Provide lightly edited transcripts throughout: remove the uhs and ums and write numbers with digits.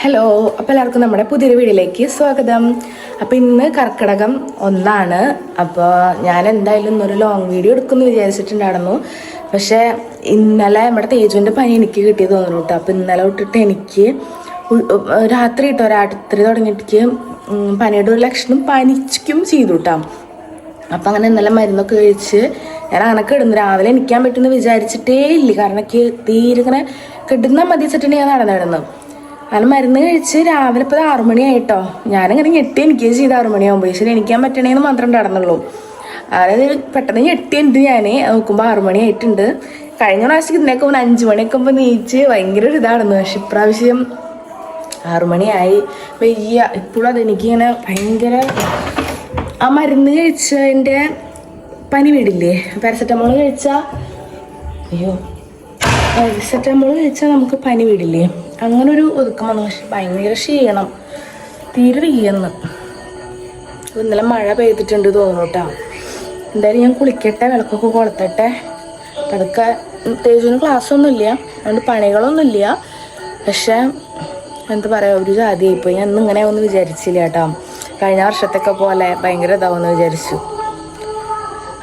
Hello, അപ്പോൾ എല്ലാവർക്കും നമ്മുടെ പുതിയൊരു വീഡിയോയിലേക്ക് സ്വാഗതം. അപ്പോൾ ഇന്ന് കർക്കിടകം 1 അപ്പോൾ ഞാൻ എന്തായാലും ഇന്നൊരു ലോങ് വീഡിയോ എടുക്കുമെന്ന് വിചാരിച്ചിട്ടുണ്ടായിരുന്നു. പക്ഷേ ഇന്നലെ നമ്മുടെ തേജുവിൻ്റെ പനി എനിക്ക് കിട്ടിയത് തോന്നുന്നു കേട്ടോ. അപ്പോൾ ഇന്നലെ തൊട്ടിട്ട് എനിക്ക് രാത്രി തുടങ്ങിയിട്ട് പനിയുടെ ഒരു ലക്ഷണം പനിക്കും ചെയ്തു കേട്ടോ. അപ്പം അങ്ങനെ ഇന്നലെ മരുന്നൊക്കെ കഴിച്ച് ഞാൻ അങ്ങനെ കിടന്നു. രാവിലെ എണിക്കാൻ പറ്റുമെന്ന് വിചാരിച്ചിട്ടേ ഇല്ല, കാരണം എനിക്ക് തീരെ ഇങ്ങനെ കിടന്നാൽ മതി വെച്ചിട്ടുണ്ടെങ്കിൽ ഞാൻ നടന്നു. അങ്ങനെ മരുന്ന് കഴിച്ച് രാവിലെ ഇപ്പോൾ 6 മണിയായിട്ടോ. ഞാനങ്ങനെ ഞെട്ടി എനിക്കേ ചെയ്ത് 6 മണിയാകുമ്പോൾ ശരി എണിക്കാൻ പറ്റണേന്ന് മാത്രം നടന്നുള്ളൂ. അതായത് പെട്ടെന്ന് ഞെട്ടിയുണ്ട്. ഞാൻ നോക്കുമ്പോൾ 6 മണിയായിട്ടുണ്ട്. കഴിഞ്ഞ പ്രാവശ്യം ഇതിനൊക്കെ 5 മണിയൊക്കെ ആകുമ്പോൾ നീച്ച് ഭയങ്കര ഒരു ഇതായിരുന്നു. പക്ഷെ ഇപ്രാവശ്യം 6 മണിയായി. വയ്യ ഇപ്പോഴും അതെനിക്കിങ്ങനെ ഭയങ്കര ആ മരുന്ന് കഴിച്ചതിൻ്റെ പനി വീടില്ലേ, പാരസെറ്റമോൾ കഴിച്ചാൽ പാരസെറ്റമോൾ കഴിച്ചാൽ നമുക്ക് പനി വീടില്ലേ, അങ്ങനൊരു ഒതുക്കം വന്നു. പക്ഷെ ഭയങ്കര ക്ഷീണം, തീരെ വയ്യെന്ന്. ഇന്നലെ മഴ പെയ്തിട്ടുണ്ട് തോന്നുന്നു കേട്ടോ. എന്തായാലും ഞാൻ കുളിക്കട്ടെ, വിളക്കൊക്കെ കൊളുത്തട്ടെ. അതൊക്കെ തേജുവിന് ക്ലാസ്സൊന്നുമില്ല, അതുകൊണ്ട് പണികളൊന്നുമില്ല. പക്ഷെ എന്താ പറയുക, ഒരു ജാതിയായിപ്പോയി. ഞാൻ ഇന്നിങ്ങനെ ഒന്നും വിചാരിച്ചില്ല കേട്ടോ. കഴിഞ്ഞ വർഷത്തൊക്കെ പോലെ ഭയങ്കര ഇതാവുമെന്ന് വിചാരിച്ചു.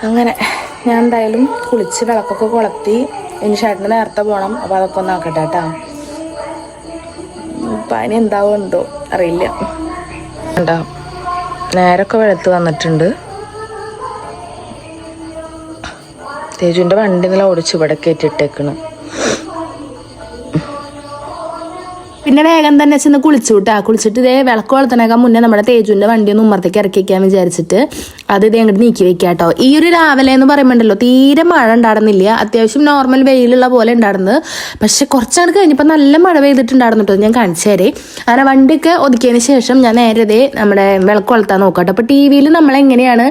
അങ്ങനെ ഞാൻ എന്തായാലും കുളിച്ച് വിളക്കൊക്കെ കൊളുത്തി. ഇനി ചേട്ടന് നേരത്തെ പോകണം, അപ്പോൾ അതൊക്കെ ഒന്ന് ആക്കട്ടെ കേട്ടോ. പനി എന്താവുണ്ടോ അറിയില്ല. കേട്ടോ, നേരൊക്കെ വെളുത്ത് വന്നിട്ടുണ്ട്. തേജുവിൻ്റെ വണ്ടി ഇന്നലെ ഓടിച്ച് ഇവിടെ കയറ്റിട്ടേക്കണം. പിന്നെ വേഗം തന്നെ ചെന്ന് കുളിച്ചു വിട്ടാ. കുളിച്ചിട്ട് ഇതേ വിളക്ക് വളർത്തണേക്കാൻ മുന്നേ നമ്മുടെ തേജുവിൻ്റെ വണ്ടി ഒന്ന് ഉമ്മറത്തേക്ക് ഇറക്കി വയ്ക്കാൻ വിചാരിച്ചിട്ട് അത് ഇതേ അങ്ങോട്ട് നീക്കി വെക്കാം കേട്ടോ. ഈ ഒരു രാവിലെ എന്ന് പറയുമ്പോണ്ടല്ലോ തീരെ മഴ ഉണ്ടായിരുന്നില്ല, അത്യാവശ്യം നോർമൽ വെയിലുള്ള പോലെ ഉണ്ടായിരുന്നത്. പക്ഷെ കുറച്ചാണ് കഴിഞ്ഞപ്പോൾ നല്ല മഴ പെയ്തിട്ടുണ്ടായിരുന്നു കേട്ടോ. ഞാൻ കാണിച്ചു തരേ. അങ്ങനെ വണ്ടിയൊക്കെ ഒതുക്കിയതിന് ശേഷം ഞാൻ നേരെ ഇതേ നമ്മുടെ വിളക്ക് വളർത്താൻ നോക്കാം കേട്ടോ. അപ്പോൾ ടി വിയിൽ നമ്മളെങ്ങനെയാണ്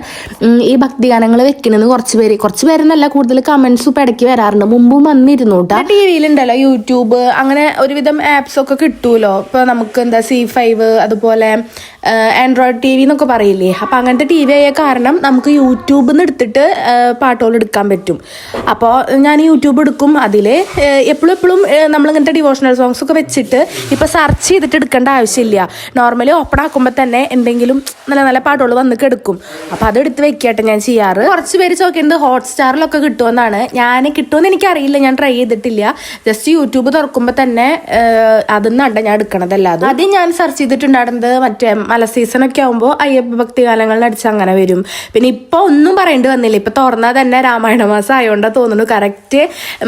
ഈ ഭക്തിഗാനങ്ങൾ വെക്കണമെന്ന് കുറച്ച് പേരെന്നല്ല കൂടുതൽ കമൻസ് ഇപ്പം ഇടയ്ക്ക് വരാറുണ്ട്. മുമ്പും വന്നിരുന്നു കേട്ടോ. ടി വിയിലുണ്ടല്ലോ യൂട്യൂബ് അങ്ങനെ ഒരുവിധം ആപ്സ് ഒക്കെ കിട്ടുമല്ലോ. ഇപ്പോൾ നമുക്ക് എന്താ C5 അതുപോലെ ആൻഡ്രോയിഡ് TV എന്നൊക്കെ പറയില്ലേ. അപ്പോൾ അങ്ങനത്തെ TV ആയ കാരണം നമുക്ക് യൂട്യൂബിൽ നിന്ന് എടുത്തിട്ട് പാട്ടുകൾ എടുക്കാൻ പറ്റും. അപ്പോൾ ഞാൻ യൂട്യൂബ് എടുക്കും. അതിൽ എപ്പോഴും നമ്മളിങ്ങനത്തെ ഡിവോഷണൽ സോങ്സ് ഒക്കെ വെച്ചിട്ട് ഇപ്പോൾ സെർച്ച് ചെയ്തിട്ട് എടുക്കേണ്ട ആവശ്യമില്ല. നോർമലി ഓപ്പൺ ആക്കുമ്പോൾ തന്നെ എന്തെങ്കിലും നല്ല നല്ല പാട്ടുകൾ വന്നിട്ട് എടുക്കും. അപ്പോൾ അതെടുത്ത് വെക്കട്ടെ ഞാൻ ചെയ്യാറ്. കുറച്ച് പേര് ചോദിക്കുന്നത് ഹോട്ട്സ്റ്റാറിലൊക്കെ കിട്ടുമെന്നാണ്. ഞാൻ കിട്ടുമെന്ന് എനിക്കറിയില്ല, ഞാൻ ട്രൈ ചെയ്തിട്ടില്ല. ജസ്റ്റ് യൂട്യൂബ് തുറക്കുമ്പോൾ തന്നെ അതൊന്നണ്ട ഞാൻ എടുക്കണതല്ലാതെ ആദ്യം ഞാൻ സെർച്ച് ചെയ്തിട്ടുണ്ടായിരുന്നത് മറ്റേ മല സീസണൊക്കെ ആകുമ്പോൾ അയ്യപ്പ ഭക്തി കാലങ്ങളിൽ അടിച്ച് അങ്ങനെ വരും. പിന്നെ ഇപ്പോൾ ഒന്നും പറയേണ്ടി വന്നില്ല. ഇപ്പോൾ തുറന്നാൽ തന്നെ രാമായണ മാസം ആയതുകൊണ്ടാണ് തോന്നുന്നു കറക്റ്റ്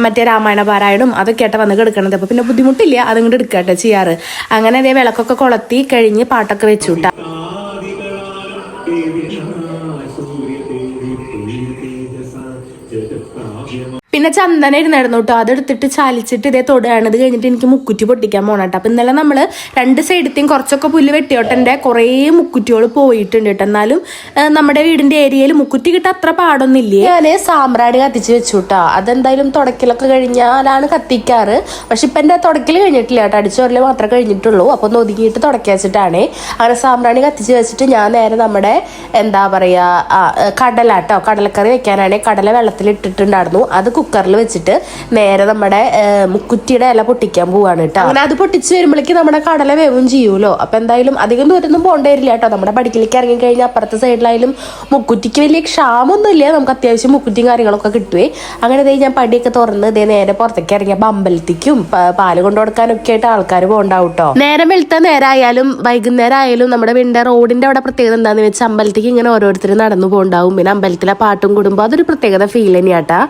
മറ്റേ രാമായണ പാരായണം അതൊക്കെ ആയിട്ട് വന്ന് എടുക്കണത്. അപ്പോൾ പിന്നെ ബുദ്ധിമുട്ടില്ല, അതുകൊണ്ട് എടുക്കട്ടെ ചെയ്യാറ്. അങ്ങനെ അതേ വിളക്കൊക്കെ കൊളുത്തി കഴിഞ്ഞ് പാട്ടൊക്കെ വെച്ചു വിട്ടാ. പിന്നെ ചന്ദന ഇരുന്നായിരുന്നു കേട്ടോ. അതെടുത്തിട്ട് ചാലിച്ചിട്ട് ഇതേ തൊടുകയാണ്. ഇത് കഴിഞ്ഞിട്ട് എനിക്ക് മുക്കുറ്റി പൊട്ടിക്കാൻ പോകണം കേട്ടോ. അപ്പം ഇന്നലെ നമ്മൾ 2 സൈഡത്തെയും കുറച്ചൊക്കെ പുല്ല് വെട്ടിയോട്ടെ കുറേ മുക്കുറ്റികൾ പോയിട്ടുണ്ട് കേട്ടോ. എന്നാലും നമ്മുടെ വീടിൻ്റെ ഏരിയയിൽ മുക്കുറ്റി കിട്ടാൻ അത്ര പാടൊന്നുമില്ലേ. ഞാൻ സാമ്പ്രാണി കത്തിച്ച് വെച്ചു കേട്ടോ. അതെന്തായാലും തുടക്കലൊക്കെ കഴിഞ്ഞാലാണ് കത്തിക്കാറ്. പക്ഷെ ഇപ്പം എൻ്റെ തുടക്കൽ കഴിഞ്ഞിട്ടില്ല കേട്ടോ, അടിച്ചോരൽ മാത്രമേ കഴിഞ്ഞിട്ടുള്ളൂ. അപ്പോൾ ഒന്ന് ഒതുങ്ങിയിട്ട് തുടക്കി വെച്ചിട്ടാണ്. അങ്ങനെ സാമ്പ്രാണി കത്തിച്ച് വെച്ചിട്ട് ഞാൻ നേരെ നമ്മുടെ എന്താ പറയുക കടല കേട്ടോ, കടലക്കറി വെക്കാനാണ് കടല വെള്ളത്തിലിട്ടിട്ടുണ്ടായിരുന്നു. അത് കുക്കറിൽ വെച്ചിട്ട് നേരെ നമ്മുടെ മുക്കുറ്റിയുടെ ഇല പൊട്ടിക്കാൻ പോവാണ് കേട്ടോ. അങ്ങനെ അത് പൊട്ടിച്ച് വരുമ്പോഴേക്ക് നമ്മുടെ കടല വേവും ചെയ്യൂലോ. അപ്പം എന്തായാലും അധികം ദൂരമൊന്നും പോകേണ്ടി വരില്ല കേട്ടോ. നമ്മുടെ പടിക്കലേക്ക് ഇറങ്ങി കഴിഞ്ഞാൽ അപ്പുറത്തെ സൈഡിലായാലും മുക്കുറ്റിക്ക് വലിയ ക്ഷാമൊന്നുമില്ല, നമുക്ക് അത്യാവശ്യം മുക്കുറ്റിയും കാര്യങ്ങളൊക്കെ കിട്ടുവേ. അങ്ങനെ ഇതേ ഞാൻ പടിയൊക്കെ തുറന്ന് ഇതേ നേരെ പുറത്തേക്ക് ഇറങ്ങിയപ്പോൾ അമ്പലത്തിക്കും പാല് കൊണ്ടു കൊടുക്കാനൊക്കെ ആയിട്ട് ആൾക്കാർ പോകണ്ടാവും കേട്ടോ. നേരം വെളുത്ത നേരമായാലും വൈകുന്നേരം ആയാലും നമ്മുടെ വീടിൻ്റെ റോഡിൻ്റെ അവിടെ പ്രത്യേകത എന്താണെന്ന് വെച്ചാൽ അമ്പലത്തേക്ക് ഇങ്ങനെ ഓരോരുത്തർ നടന്നു പോകണ്ടാവും. പിന്നെ അമ്പലത്തിലെ പാട്ടും കൂടുമ്പോൾ അതൊരു പ്രത്യേകത ഫീൽ തന്നെയാട്ടാ.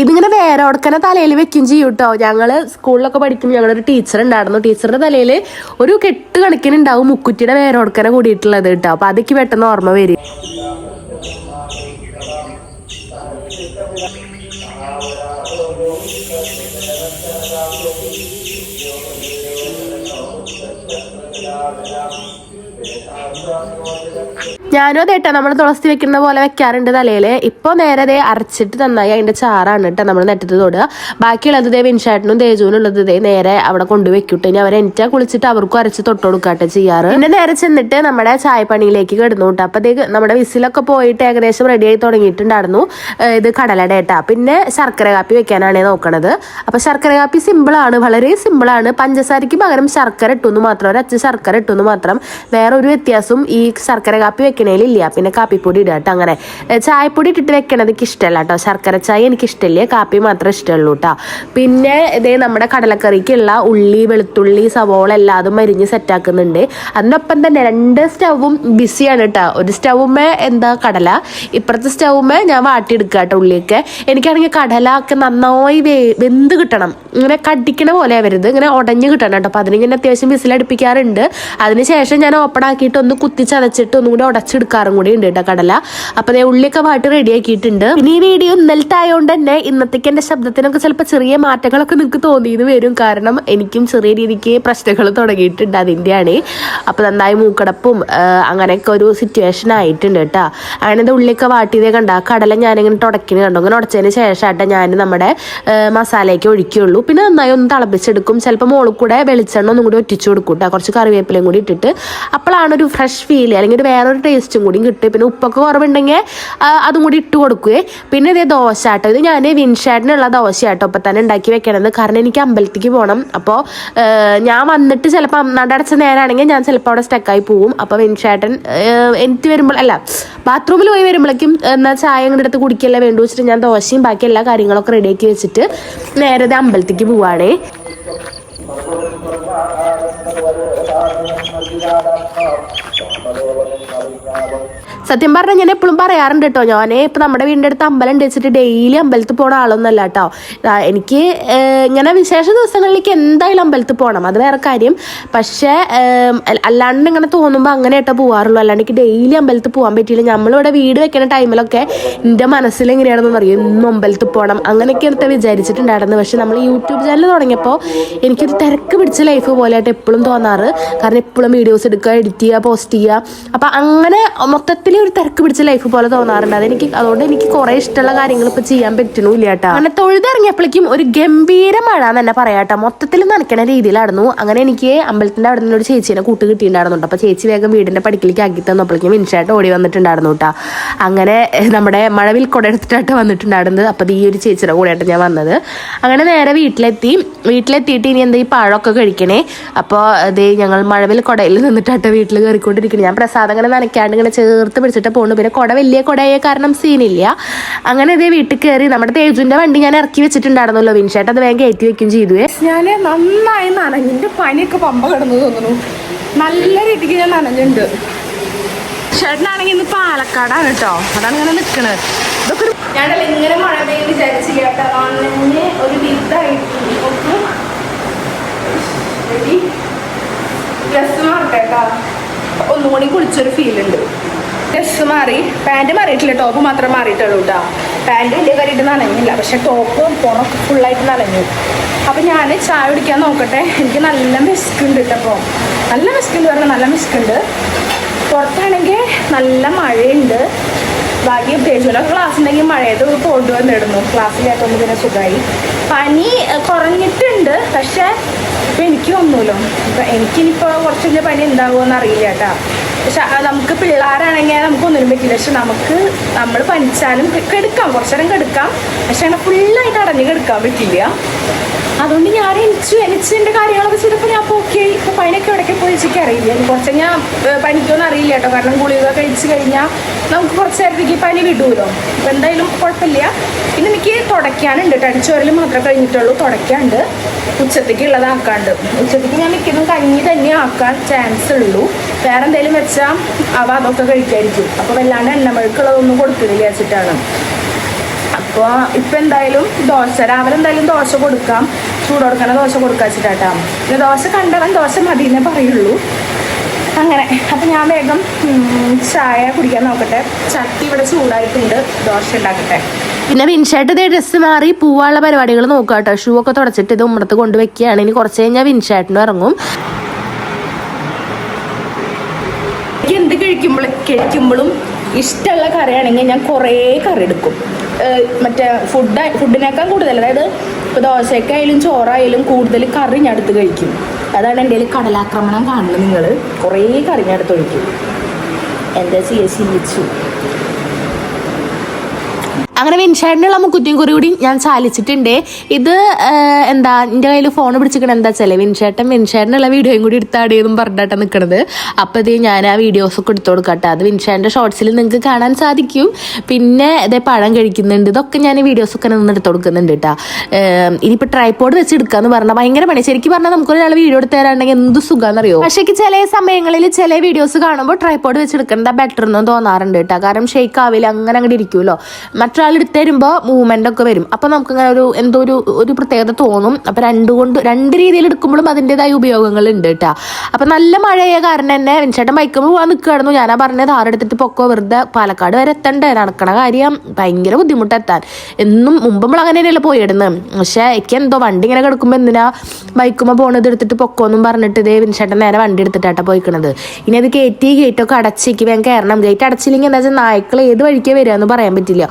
ഇതിങ്ങനെ വേറെ ഉടക്കനെ തലയിൽ വെക്കും ചെയ്യും കേട്ടോ. ഞങ്ങള് സ്കൂളിലൊക്കെ പഠിക്കുമ്പോൾ ഞങ്ങളൊരു ടീച്ചർ ഉണ്ടായിരുന്നു. ടീച്ചറുടെ തലയിൽ ഒരു കെട്ട് കണക്കിനുണ്ടാവും മുക്കുറ്റിയുടെ വേറെ ഉടക്കനെ കൂടിയിട്ടുള്ളത് കേട്ടോ. അപ്പൊ അതൊക്കെ പെട്ടെന്ന് ഓർമ്മ വരും. ഞാനും അതേട്ടാ നമ്മൾ തുളസി വെക്കുന്ന പോലെ വെക്കാറുണ്ട് തലയിൽ. ഇപ്പോൾ നേരെ അരച്ചിട്ട് നന്നായി അതിന്റെ ചാറാണ് കേട്ടോ നമ്മൾ നെറ്റത്ത് തൊടുക. ബാക്കിയുള്ളത് ദേ വിൻഷാട്ടിനും തേജുവിനും ഉള്ളത് ദേ നേരെ അവിടെ കൊണ്ടുവെക്കൂട്ടെ. ഇനി അവരെ എനിറ്റാ കുളിച്ചിട്ട് അവർക്കും അരച്ച് തൊട്ട് കൊടുക്കാട്ടെ ചെയ്യാറ്. പിന്നെ നേരെ ചെന്നിട്ട് നമ്മുടെ ചായപ്പണിയിലേക്ക് കിടന്നു കേട്ടോ. അപ്പോഴത്തേക്ക് നമ്മുടെ വിസിലൊക്കെ പോയിട്ട് ഏകദേശം റെഡി ആയി തുടങ്ങിയിട്ടുണ്ടായിരുന്നു. ഇത് കടലയുടെ ഏട്ടാ. പിന്നെ ശർക്കര കാപ്പി വെക്കാനാണ് നോക്കണത്. അപ്പൊ ശർക്കര കാപ്പി സിമ്പിളാണ്, വളരെ സിമ്പിളാണ്. പഞ്ചസാരയ്ക്ക് പകരം ശർക്കര ഇട്ടുന്ന് മാത്രം, ഒരച്ച് ശർക്കര ഇട്ടുന്ന് മാത്രം. വേറെ ഒരു വ്യത്യാസം ഈ ശർക്കര കാപ്പി വെക്കണേലില്ല. പിന്നെ കാപ്പിപ്പൊടി ഇടുക കേട്ടോ. അങ്ങനെ ചായപ്പൊടി ഇട്ടിട്ട് വെക്കണത് എനിക്ക് ഇഷ്ടമല്ല കേട്ടോ. ശർക്കര ചായ എനിക്ക് ഇഷ്ടമില്ല, കാപ്പി മാത്രമേ ഇഷ്ടമുള്ളൂ കേട്ടോ. പിന്നെ ഇതേ നമ്മുടെ കടലക്കറിക്കുള്ള ഉള്ളി, വെളുത്തുള്ളി, സവോള എല്ലാതും മരിഞ്ഞ് സെറ്റാക്കുന്നുണ്ട്. അതിനൊപ്പം തന്നെ 2 സ്റ്റൗവും ബിസിയാണ് കേട്ടോ. ഒരു സ്റ്റൗമ്മേ കടല, ഇപ്പുറത്തെ സ്റ്റൗമ്മേ ഞാൻ വാട്ടിയെടുക്കുക കേട്ടോ ഉള്ളിയൊക്കെ. എനിക്കാണെങ്കിൽ കടല ഒക്കെ നന്നായി വെന്ത് കിട്ടണം. ഇങ്ങനെ കടിക്കണ പോലെ വരുത്, ഇങ്ങനെ ഉടഞ്ഞ് കിട്ടണം കേട്ടോ. അപ്പം അതിനിങ്ങനെ അത്യാവശ്യം വിസിലടുപ്പിക്കാറുണ്ട്. അതിനുശേഷം ഞാൻ ഓപ്പൺ ആക്കിയിട്ട് ഒന്ന് കുത്തിച്ചതച്ചിട്ട് ഒന്നും കൂടി ഉടച്ചെടുക്കാറും കൂടി ഉണ്ട് കേട്ടോ കടല. അപ്പൊ അതേ ഉള്ളിയൊക്കെ വാട്ടി റെഡി ആക്കിയിട്ടുണ്ട്. പിന്നെ ഈ വീഡിയോ ഇന്നലത്തെ ആയതുകൊണ്ട് തന്നെ ഇന്നത്തേക്ക് എന്റെ ശബ്ദത്തിനൊക്കെ ചിലപ്പോൾ ചെറിയ മാറ്റങ്ങളൊക്കെ നിങ്ങൾക്ക് തോന്നിയെന്ന് വരും. കാരണം എനിക്കും ചെറിയ രീതിക്ക് പ്രശ്നങ്ങൾ തുടങ്ങിയിട്ടുണ്ട്, അതിൻ്റെയാണ്. അപ്പൊ നന്നായി മൂക്കടപ്പും അങ്ങനെയൊക്കെ ഒരു സിറ്റുവേഷൻ ആയിട്ടുണ്ട് കേട്ടോ. അങ്ങനെ ഉള്ളിയൊക്കെ വാട്ടിയതേ കണ്ട കടല ഞാനിങ്ങനെ തുടക്കിന് കണ്ടു. അങ്ങനെ ഉടച്ചതിന് ശേഷമായിട്ട് ഞാൻ നമ്മുടെ മസാലയ്ക്ക് ഒഴിക്കുള്ളൂ. പിന്നെ നന്നായി ഒന്ന് തിളപ്പിച്ചെടുക്കും. ചിലപ്പോൾ മുകളിൽ കൂടെ വെളിച്ചെണ്ണ ഒന്നും കൂടി ഒറ്റിച്ചു കൊടുക്കും കേട്ടോ, കുറച്ച് കറിവേപ്പിലയും കൂടി ഇട്ടിട്ട്. അപ്പോഴാണ് ഒരു ഫ്രഷ് ഫീൽ, അല്ലെങ്കിൽ ഒരു വേറൊരു ടേസ്റ്റും കൂടി കിട്ടും. പിന്നെ ഉപ്പൊക്കെ കുറവുണ്ടെങ്കിൽ അതും കൂടി ഇട്ട് കൊടുക്കുകയെ. പിന്നെ ഇതേ ദോശ ആട്ടോ. ഇത് ഞാൻ വിൻഷാട്ടിനുള്ള ദോശ ആട്ടോ ഇപ്പം തന്നെ ഉണ്ടാക്കി വെക്കണത്. കാരണം എനിക്ക് അമ്പലത്തേക്ക് പോകണം. അപ്പോൾ ഞാൻ വന്നിട്ട് ചിലപ്പോൾ നടടച്ച നേരമാണെങ്കിൽ ഞാൻ ചിലപ്പോൾ അവിടെ സ്റ്റക്കായി പോവും. അപ്പോൾ വിൻഷാട്ടൻ എനിക്ക് വരുമ്പോൾ ബാത്റൂമിൽ പോയി വരുമ്പോഴേക്കും എന്നാൽ ചായ അങ്ങോട്ട് എടുത്ത് കുടിക്കല്ലേ വേണ്ടു വെച്ചിട്ട് ഞാൻ ദോശയും ബാക്കി എല്ലാ കാര്യങ്ങളൊക്കെ റെഡിയാക്കി വെച്ചിട്ട് നേരെ അമ്പലത്തേക്ക് പോവാണേ. സത്യം പറഞ്ഞാൽ ഞാൻ എപ്പോഴും പറയാറുണ്ട് കേട്ടോ, ഞാൻ ഇപ്പം നമ്മുടെ വീടിൻ്റെ അടുത്ത് അമ്പലം ഉണ്ട് വെച്ചിട്ട് ഡെയിലി അമ്പലത്തിൽ പോകണ ആളൊന്നുമല്ല കേട്ടോ. എനിക്ക് ഇങ്ങനെ വിശേഷ ദിവസങ്ങളിലേക്ക് എന്തായാലും അമ്പലത്തിൽ പോകണം, അത് വേറെ കാര്യം. പക്ഷേ അല്ലാണ്ട് ഇങ്ങനെ തോന്നുമ്പോൾ അങ്ങനെ കേട്ടോ പോകാറുള്ളൂ. അല്ലാണ്ട് എനിക്ക് ഡെയിലി അമ്പലത്തിൽ പോകാൻ പറ്റിയില്ല. നമ്മളിവിടെ വീട് വെക്കുന്ന ടൈമിലൊക്കെ എൻ്റെ മനസ്സിൽ എങ്ങനെയാണെന്ന് അറിയും, ഇന്നും അമ്പലത്തിൽ പോകണം അങ്ങനെയൊക്കെ എടുത്ത് വിചാരിച്ചിട്ടുണ്ടായിരുന്നു. പക്ഷെ നമ്മൾ യൂട്യൂബ് ചാനൽ തുടങ്ങിയപ്പോൾ എനിക്കൊരു തിരക്ക് പിടിച്ച ലൈഫ് പോലെയായിട്ട് എപ്പോഴും തോന്നാറ്. കാരണം എപ്പോഴും വീഡിയോസ് എടുക്കുക, എഡിറ്റ് ചെയ്യുക, പോസ്റ്റ് ചെയ്യുക. അപ്പം അങ്ങനെ മൊത്തത്തിൽ ഒരു തിരക്ക് പിടിച്ച ലൈഫ് പോലെ തോന്നാറുണ്ട്. അതുകൊണ്ട് എനിക്ക് കുറെ ഇഷ്ടമുള്ള കാര്യങ്ങൾ ഇപ്പൊ ചെയ്യാൻ പറ്റണില്ല കേട്ടോ. അങ്ങനെ തൊഴുതിറങ്ങിയപ്പോഴേക്കും ഒരു ഗംഭീര മഴ എന്ന് തന്നെ പറയാട്ടോ. മൊത്തത്തിൽ നനയ്ക്കണ രീതിയിലായിരുന്നു. അങ്ങനെ എനിക്ക് അമ്പലത്തിന്റെ അവിടെ നിന്ന് ഒരു ചേച്ചീനെ കൂട്ട് കിട്ടിയിട്ടുണ്ടായിരുന്നു. അപ്പൊ ചേച്ചി വേഗം വീടിന്റെ പടിക്കലേക്ക് ആക്കി തന്നപ്പോഴേക്കും വിൻഷായിട്ട് ഓടി വന്നിട്ടുണ്ടായിരുന്നു കേട്ടോ. അങ്ങനെ നമ്മുടെ മഴവിൽ കുട എടുത്തിട്ടായിട്ട് വന്നിട്ടുണ്ടായിരുന്നത്. അപ്പൊ ഈ ഒരു ചേച്ചിയുടെ കൂടെയായിട്ട് ഞാൻ വന്നത്. അങ്ങനെ നേരെ വീട്ടിലെത്തിയിട്ട് ഇനി എന്താ ഈ പഴമൊക്കെ കഴിക്കണേ. അപ്പോൾ അത് ഞങ്ങൾ മഴവിൽ കുടയിൽ നിന്നിട്ടായിട്ട് വീട്ടിൽ കയറിക്കൊണ്ടിരിക്കുന്നത്. ഞാൻ പ്രസാദം അങ്ങനെ നനയ്ക്കാണ്ട് ഇങ്ങനെ ചേർത്ത് പിടിച്ചിട്ട് പോകുന്നു. പിന്നെ കുട വലിയ കുടയായ കാരണം സീനില്ല. അങ്ങനെ ഇതേ വീട്ടിൽ കയറി നമ്മുടെ തേജുവിന്റെ വണ്ടി ഞാൻ ഇറക്കി വെച്ചിട്ടുണ്ടായിരുന്നല്ലോ. വിൻഷായിട്ട് അത് വേഗം കയറ്റി വെക്കും ചെയ്തു. ഞാൻ നന്നായി നനഞ്ഞിന്റെ പനിയൊക്കെ പമ്പ കിടന്നു തോന്നുന്നു. നല്ല രീതിക്ക് ഞാൻ നനഞ്ഞിട്ടുണ്ട്. ചേട്ടനാണെങ്കിൽ ഇന്ന് പാലക്കാടാണ് കേട്ടോ, അതാണ് ഇങ്ങനെ നിൽക്കണത്. ഇതൊക്കെ ഞാനല്ല ഇങ്ങനെ മഴ പെയ്ത് വിചാരിച്ചില്ല കേട്ടോ. നനഞ്ഞ് ഒരു വിധായിട്ട് ഡ്രസ് മാറട്ടെ കേട്ടോ. ഒന്നുകൂടി കുളിച്ചൊരു ഫീൽ ഉണ്ട്. ഡ്രസ് മാറി, പാൻറ് മാറിയിട്ടില്ല, ടോപ്പ് മാത്രം മാറിയിട്ടുള്ളൂ കേട്ടോ. പാൻറ് വലിയ കാര്യമായിട്ട് നനഞ്ഞില്ല, പക്ഷെ ടോപ്പ് പുറമൊക്കെ ഫുള്ളായിട്ട് നനഞ്ഞു. അപ്പം ഞാൻ ചായ കുടിക്കാൻ നോക്കട്ടെ. എനിക്ക് നല്ല വിസ്കുണ്ട് കേട്ടോ. അപ്പോൾ നല്ല വിസ്കുണ്ട് പറഞ്ഞാൽ നല്ല വിസ്കുണ്ട്. പുറത്താണെങ്കിൽ നല്ല മഴയുണ്ട്. ഭാഗ്യം തേജുവിനൊക്കെ ക്ലാസ് ഉണ്ടെങ്കിൽ മഴയത് കൊണ്ടുവന്നിടുന്നു. ക്ലാസ്സിലാക്കുമ്പോൾ പിന്നെ സുഖമായി. പനി കുറഞ്ഞിട്ടുണ്ട്, പക്ഷേ ഇപ്പം എനിക്ക് ഒന്നുമില്ലോ. ഇപ്പം എനിക്കിനിപ്പോൾ കുറച്ച് കഴിഞ്ഞ പനി ഉണ്ടാകുമോയെന്ന് അറിയില്ല കേട്ടോ. പക്ഷെ നമുക്ക് പിള്ളേരാണെങ്കിൽ നമുക്കൊന്നിനും പറ്റില്ല. പക്ഷെ നമ്മൾ പനിച്ചാലും കെടുക്കാം, കുറച്ച് നേരം കെടുക്കാം. പക്ഷെ അങ്ങനെ ഫുള്ളായിട്ട് അടഞ്ഞ് കെടുക്കാൻ പറ്റില്ല. അതുകൊണ്ട് ഞാൻ എൻ്റെ കാര്യങ്ങളൊക്കെ ചെയ്തപ്പോൾ ഞാൻ ഇപ്പോൾ ഓക്കെ. ഇപ്പോൾ പനിയൊക്കെ ഇടയ്ക്ക് പോയി വെച്ചിട്ട് അറിയില്ല. കുറച്ച് ഞാൻ പനിക്കൊന്നും അറിയില്ല കേട്ടോ. കാരണം ഗുളിക കഴിച്ച് കഴിഞ്ഞാൽ നമുക്ക് കുറച്ച് നേരത്തേക്ക് പനി വിടുമല്ലോ. അപ്പോൾ എന്തായാലും കുഴപ്പമില്ല. പിന്നെ എനിക്ക് തുടയ്ക്കാനുണ്ട് കേട്ടോ. അടിച്ചോരൽ മാത്രമേ കഴിഞ്ഞിട്ടുള്ളൂ. തുടയ്ക്കാണ്ട് ഉച്ചത്തേക്ക് ഉള്ളതാക്കാണ്ട്. ഉച്ചത്തേക്ക് ഞാൻ മിക്കതും കഞ്ഞി തന്നെ ആക്കാൻ ചാൻസ് ഉള്ളൂ. വേറെ എന്തെങ്കിലും വെച്ചാൽ അതൊക്കെ കഴിക്കായിരിക്കും. അപ്പോൾ വല്ലാണ്ട് എണ്ണമഴുക്കുള്ളതൊന്നും കൊടുക്കുന്നില്ല വെച്ചിട്ടാണ്. അപ്പോൾ ഇപ്പം എന്തായാലും രാവിലെ എന്തായാലും ദോശ കൊടുക്കാം, ചൂട് കൊടുക്കണ ദോശ കൊടുക്കാൻ വെച്ചിട്ടാ. പിന്നെ ദോശ കണ്ടവൻ ദോശ മതിയെന്നേ പറയുള്ളൂ. അങ്ങനെ അപ്പം ഞാൻ വേഗം ചായ കുടിക്കാൻ നോക്കട്ടെ. ചട്ടി ഇവിടെ ചൂടായിട്ടുണ്ട്, ദോശ ഉണ്ടാക്കട്ടെ. പിന്നെ വിൻഷേട്ട് ഇതേ ഡ്രസ്സ് മാറി പോവാനുള്ള പരിപാടികൾ നോക്കാം കേട്ടോ. ഷൂ ഒക്കെ തുടച്ചിട്ട് ഇത് ഉമ്മറത്ത് കൊണ്ട് വെക്കുകയാണ്. ഇനി കുറച്ച് കഴിഞ്ഞാൽ വിൻഷേട്ടിനും ഇറങ്ങും. എനിക്ക് എന്ത് കഴിക്കുമ്പോഴും ഇഷ്ടമുള്ള കറിയാണെങ്കിൽ ഞാൻ കുറേ കറി എടുക്കും. മറ്റേ ഫുഡിനേക്കാൾ കൂടുതൽ, അതായത് ഇപ്പോൾ ദോശക്കായാലും ചോറായാലും കൂടുതൽ കറി ഞാൻ എടുത്ത് കഴിക്കും. അതാണ് എൻ്റെ കയ്യിൽ കടലാക്രമണം കാണുന്നത്. നിങ്ങൾ കുറേ കറി ഞാൻ എടുത്ത് ഒഴിക്കും. എന്താ ശീലിച്ചു. അങ്ങനെ വിൻഷേട്ടിനുള്ള മുക്കുറ്റിയും കുറി കൂടി ഞാൻ ചാലിച്ചിട്ടുണ്ട്. ഇത് എന്താ എൻ്റെ കയ്യിൽ ഫോൺ പിടിച്ചിരിക്കണം എന്താ വെച്ചാൽ വിൻഷേട്ടിനുള്ള വീഡിയോയും കൂടി എടുത്താടേന്നും പറഞ്ഞിട്ടാണ് നിൽക്കണത്. അപ്പോൾ ഇത് ഞാൻ ആ വീഡിയോസൊക്കെ എടുത്തു കൊടുക്കട്ടെ. അത് വിൻഷേട്ടിൻ്റെ ഷോർട്സിൽ നിങ്ങൾക്ക് കാണാൻ സാധിക്കും. പിന്നെ ഇതേ പഴം കഴിക്കുന്നുണ്ട്. ഇതൊക്കെ ഞാൻ വീഡിയോസൊക്കെ നിന്ന് എടുത്തു കൊടുക്കുന്നുണ്ട് കേട്ടോ. ഇനിയിപ്പോൾ ട്രൈപോഡ് വെച്ച് എടുക്കാന്ന് പറഞ്ഞാൽ ഭയങ്കര പണി. ശരിക്കും പറഞ്ഞാൽ നമുക്കൊരാൾ വീഡിയോ എടുത്ത് തരാണെങ്കിൽ എന്ത് സുഖമാണെന്നറിയോ. പക്ഷേ ചില സമയങ്ങളിൽ ചില വീഡിയോസ് കാണുമ്പോൾ ട്രൈപോഡ് വെച്ച് എടുക്കേണ്ട ബെറ്റർ എന്നും തോന്നാറുണ്ട് കേട്ടോ. കാരണം ഷെയ്ക്ക് ആവില്ല, അങ്ങനെ അങ്ങോട്ട് ഇരിക്കുമല്ലോ. മറ്റൊരാൾ എടുത്ത് തരുമ്പോൾ മൂവ്മെന്റ് ഒക്കെ വരും. അപ്പൊ നമുക്ക് അങ്ങനെ എന്തോ ഒരു പ്രത്യേകത തോന്നും. അപ്പൊ രണ്ട് രീതിയിൽ എടുക്കുമ്പോഴും അതിൻ്റെതായ ഉപയോഗങ്ങൾ ഉണ്ട് കേട്ടോ. അപ്പൊ നല്ല മഴയായ കാരണം തന്നെ വിൻഷേട്ടൻ ബൈക്കുമ്പോൾ പോകാൻ നിൽക്കുകയായിരുന്നു. ഞാനാ പറഞ്ഞത് ആരെടുത്തിട്ട് പൊക്കോ, വെറുതെ പാലക്കാട് വരെ എത്തണ്ടേ, നടക്കണ കാര്യം ഭയങ്കര ബുദ്ധിമുട്ടെത്താൻ. എന്നും മുമ്പ് അങ്ങനെ തന്നെയല്ലേ പോയിടുന്നത്. പക്ഷെ എനിക്ക് എന്തോ വണ്ടി ഇങ്ങനെ കിടക്കുമ്പോൾ എന്തിനാ ബൈക്കുമ്പോൾ പോണത് എടുത്തിട്ട് പൊക്കോന്നും പറഞ്ഞിട്ട് ഇതേ വിൻഷേട്ടൻ നേരെ വണ്ടി എടുത്തിട്ടാട്ടോ പോയിക്കണത്. ഇനി അത് ഗേറ്റൊക്കെ അടച്ചേക്ക് വേഗം കയറണം. ഗേറ്റ് അടച്ചില്ലെങ്കിൽ എന്താ വെച്ചാൽ നായ്ക്കൾ ഏത് വഴിക്കേ വരിക എന്ന് പറയാൻ പറ്റില്ല.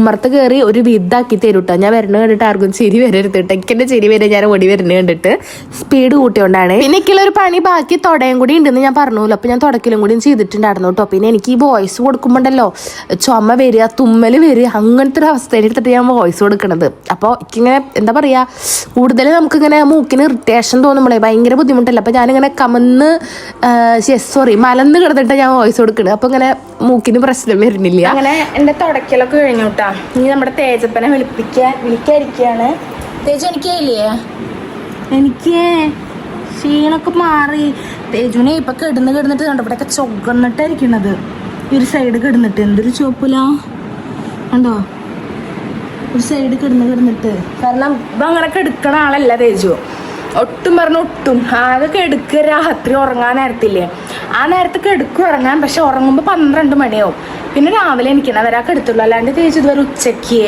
ഉമ്മർത്ത് കയറി ഒരു വിധാക്കി തരൂട്ടോ. ഞാൻ വരുന്ന കണ്ടിട്ട് ആർക്കും ചിരി വരരുത് കേട്ടോ. എനിക്ക് എൻ്റെ ചിരി വരെ ഞാൻ ഓടി വരുന്ന കണ്ടിട്ട് സ്പീഡ് കൂട്ടിയോണ്ടാണ്. പിന്നെ എനിക്കുള്ളൊരു പണി ബാക്കി തുടയും കൂടി ഉണ്ടെന്ന് ഞാൻ പറഞ്ഞല്ലോ. അപ്പോൾ ഞാൻ തുടക്കലും കൂടിയും ചെയ്തിട്ടുണ്ടായിരുന്നു കേട്ടോ. പിന്നെ എനിക്ക് ഈ വോയിസ് കൊടുക്കുമ്പോണ്ടല്ലോ ചുമ വരിക, തുമ്മൽ വരിക, അങ്ങനത്തെ ഒരു അവസ്ഥയിൽ എടുത്തിട്ട് ഞാൻ വോയിസ് കൊടുക്കണത്. അപ്പോൾ എനിക്കിങ്ങനെ എന്താ പറയുക, കൂടുതൽ നമുക്കിങ്ങനെ മൂക്കിന് ഇറിറ്റേഷൻ തോന്നുമ്പോഴേ ഭയങ്കര ബുദ്ധിമുട്ടല്ല. അപ്പോൾ ഞാനിങ്ങനെ മലന്ന് കിടന്നിട്ട് ഞാൻ വോയിസ് കൊടുക്കണത്. അപ്പോൾ ഇങ്ങനെ മൂക്കിന് പ്രശ്നം വരുന്നില്ല. അങ്ങനെ എൻ്റെ തുടക്കലൊക്കെ കഴിഞ്ഞു കേട്ടാ. ഇനി നമ്മുടെ തേജപ്പനെ വിളിക്കാതിരിക്കുകയാണ്. തേജു എനിക്ക് ക്ഷീണൊക്കെ മാറി. തേജുവിനെ ഇപ്പൊ കിടന്നിട്ട് കണ്ടോ ഇവിടെയൊക്കെ ചൊകന്നിട്ടായിരിക്കണത്. ഈ ഒരു സൈഡ് കിടന്നിട്ട് എന്തൊരു ചുവപ്പില്ല കണ്ടോ, ഒരു സൈഡ് കിടന്നിട്ട്. കാരണം ഇപ്പം അങ്ങനെ കെടുക്കണ ആളല്ല തേജു. ഒട്ടും ആകെ കെടുക്കുക രാത്രി ഉറങ്ങാൻ നേരത്തില്ലേ, ആ നേരത്ത് ഉറങ്ങാൻ. പക്ഷെ ഉറങ്ങുമ്പോൾ 12 മണിയാവും. പിന്നെ രാവിലെ എനിക്കണ വരാൻ കെടുത്തുള്ളൂ. അല്ലാണ്ട് തേജു ഇതുവരെ ഉച്ചയ്ക്ക്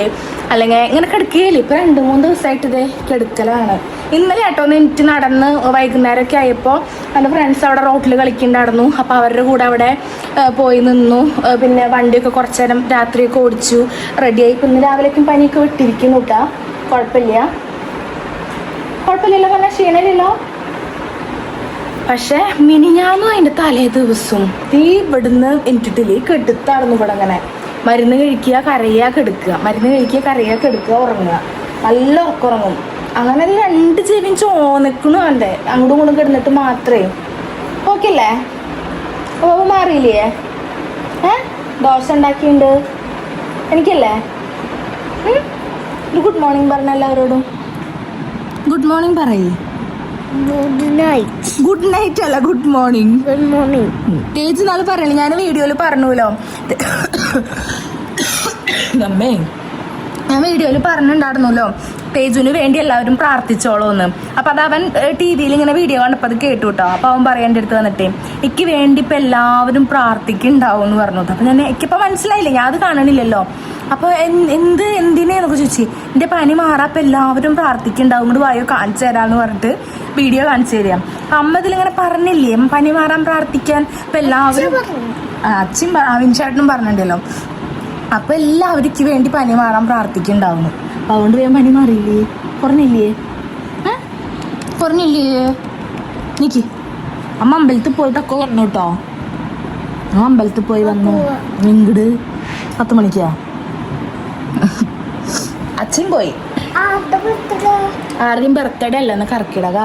അല്ലെങ്കിൽ ഇങ്ങനെ കെടുക്കുകയില്ല. ഇപ്പം 2-3 ദിവസമായിട്ട് ഇതേ കെടുക്കലാണ്. ഇന്നലെ കേട്ടോ എനിക്ക് നടന്ന് വൈകുന്നേരമൊക്കെ ആയപ്പോൾ എൻ്റെ ഫ്രണ്ട്സ് അവിടെ റോട്ടിൽ കളിക്കുന്നുണ്ടായിരുന്നു. അപ്പോൾ അവരുടെ കൂടെ അവിടെ പോയി നിന്നു. പിന്നെ വണ്ടിയൊക്കെ കുറച്ച് നേരം രാത്രിയൊക്കെ ഓടിച്ചു, റെഡിയായി. പിന്നെ രാവിലേക്കും പനിയൊക്കെ വിട്ടിരിക്കുന്നു കേട്ടാ. കുഴപ്പമില്ലല്ലോ, പറഞ്ഞാൽ ക്ഷീണമില്ലല്ലോ. പക്ഷെ മിനിഞ്ഞാന്നും അതിൻ്റെ തലേ ദിവസവും ഇവിടുന്ന് എനിട്ടിട്ടില്ലേ കെടുത്തായിരുന്നു. ഇവിടെ അങ്ങനെ മരുന്ന് കഴിക്കുക, കരയുക, കെടുക്കുക, മരുന്ന് കഴിക്കുക, കരയുക, കെടുക്കുക, ഉറങ്ങുക. നല്ല ഉറക്കുറങ്ങും. അങ്ങനെ 2 ചെവിയും ചോന്നിക്കണു വേണ്ടേ, അങ്ങോട്ടും ഇങ്ങോട്ടും കിടന്നിട്ട് മാത്രമേ. ഓക്കെ അല്ലേ? അപ്പോൾ മാറിയില്ലേ? ദോശ ഉണ്ടാക്കിയിട്ടുണ്ട് എനിക്കല്ലേ. ഒരു ഗുഡ് മോർണിംഗ് പറഞ്ഞ എല്ലാവരോടും. ഗുഡ് മോർണിംഗ് പറയേ. ഗുഡ് നൈറ്റ് അല്ല, ഗുഡ് മോർണിംഗ്. തേജ് നാളെ പറയണേ, ഞാൻ വീഡിയോയിൽ പറഞ്ഞല്ലോ. അമ്മേ, ഞാൻ വീഡിയോയിൽ പറഞ്ഞിട്ടുണ്ടായിരുന്നല്ലോ തേജുവിന് വേണ്ടി എല്ലാവരും പ്രാർത്ഥിച്ചോളൂന്ന്. അപ്പം അത് അവൻ TV-യിൽ ഇങ്ങനെ വീഡിയോ കണ്ടപ്പോൾ അത് കേട്ടു കേട്ടോ. അപ്പോൾ അവൻ പറയേണ്ട അടുത്ത് വന്നിട്ടേ എനിക്ക് വേണ്ടി ഇപ്പം എല്ലാവരും പ്രാർത്ഥിക്കുന്നുണ്ടാവും എന്ന് പറഞ്ഞു. അപ്പം എനിക്കിപ്പോൾ മനസ്സിലായില്ലേ, ഞാൻ അത് കാണണില്ലല്ലോ. അപ്പോൾ എന്തിനേന്നൊക്കെ ചോദിച്ചു. എൻ്റെ പനി മാറാപ്പം എല്ലാവരും പ്രാർത്ഥിക്കുന്നുണ്ടാവും, ഇങ്ങോട്ട് വായോ കാണിച്ചു തരാമെന്ന് പറഞ്ഞിട്ട് വീഡിയോ കാണിച്ചു തരാം. അമ്മ ഇതിലിങ്ങനെ പറഞ്ഞില്ലേ പനി മാറാൻ പ്രാർത്ഥിക്കാൻ. അപ്പം എല്ലാവരും അച്ഛൻ വിൻചേട്ടനും പറഞ്ഞിട്ടുണ്ടല്ലോ. അപ്പം എല്ലാവർക്കും വേണ്ടി പനി മാറാൻ പ്രാർത്ഥിക്കുന്നുണ്ടാവുന്നു. അപ്പം അതുകൊണ്ട് വേഗം പനി മാറിയില്ലേ? കുറഞ്ഞില്ലേ? നിക്ക് അമ്മ അമ്പലത്തിൽ പോയിട്ടൊക്കെ വന്നു കേട്ടോ. അമ്പലത്തിൽ പോയി വന്നു. ഇങ്ങട് 10 മണിക്കാ അച്ഛൻ പോയി. ആരുടെയും ബർത്ത്ഡേ അല്ല, എന്നാ കറക്കിടക.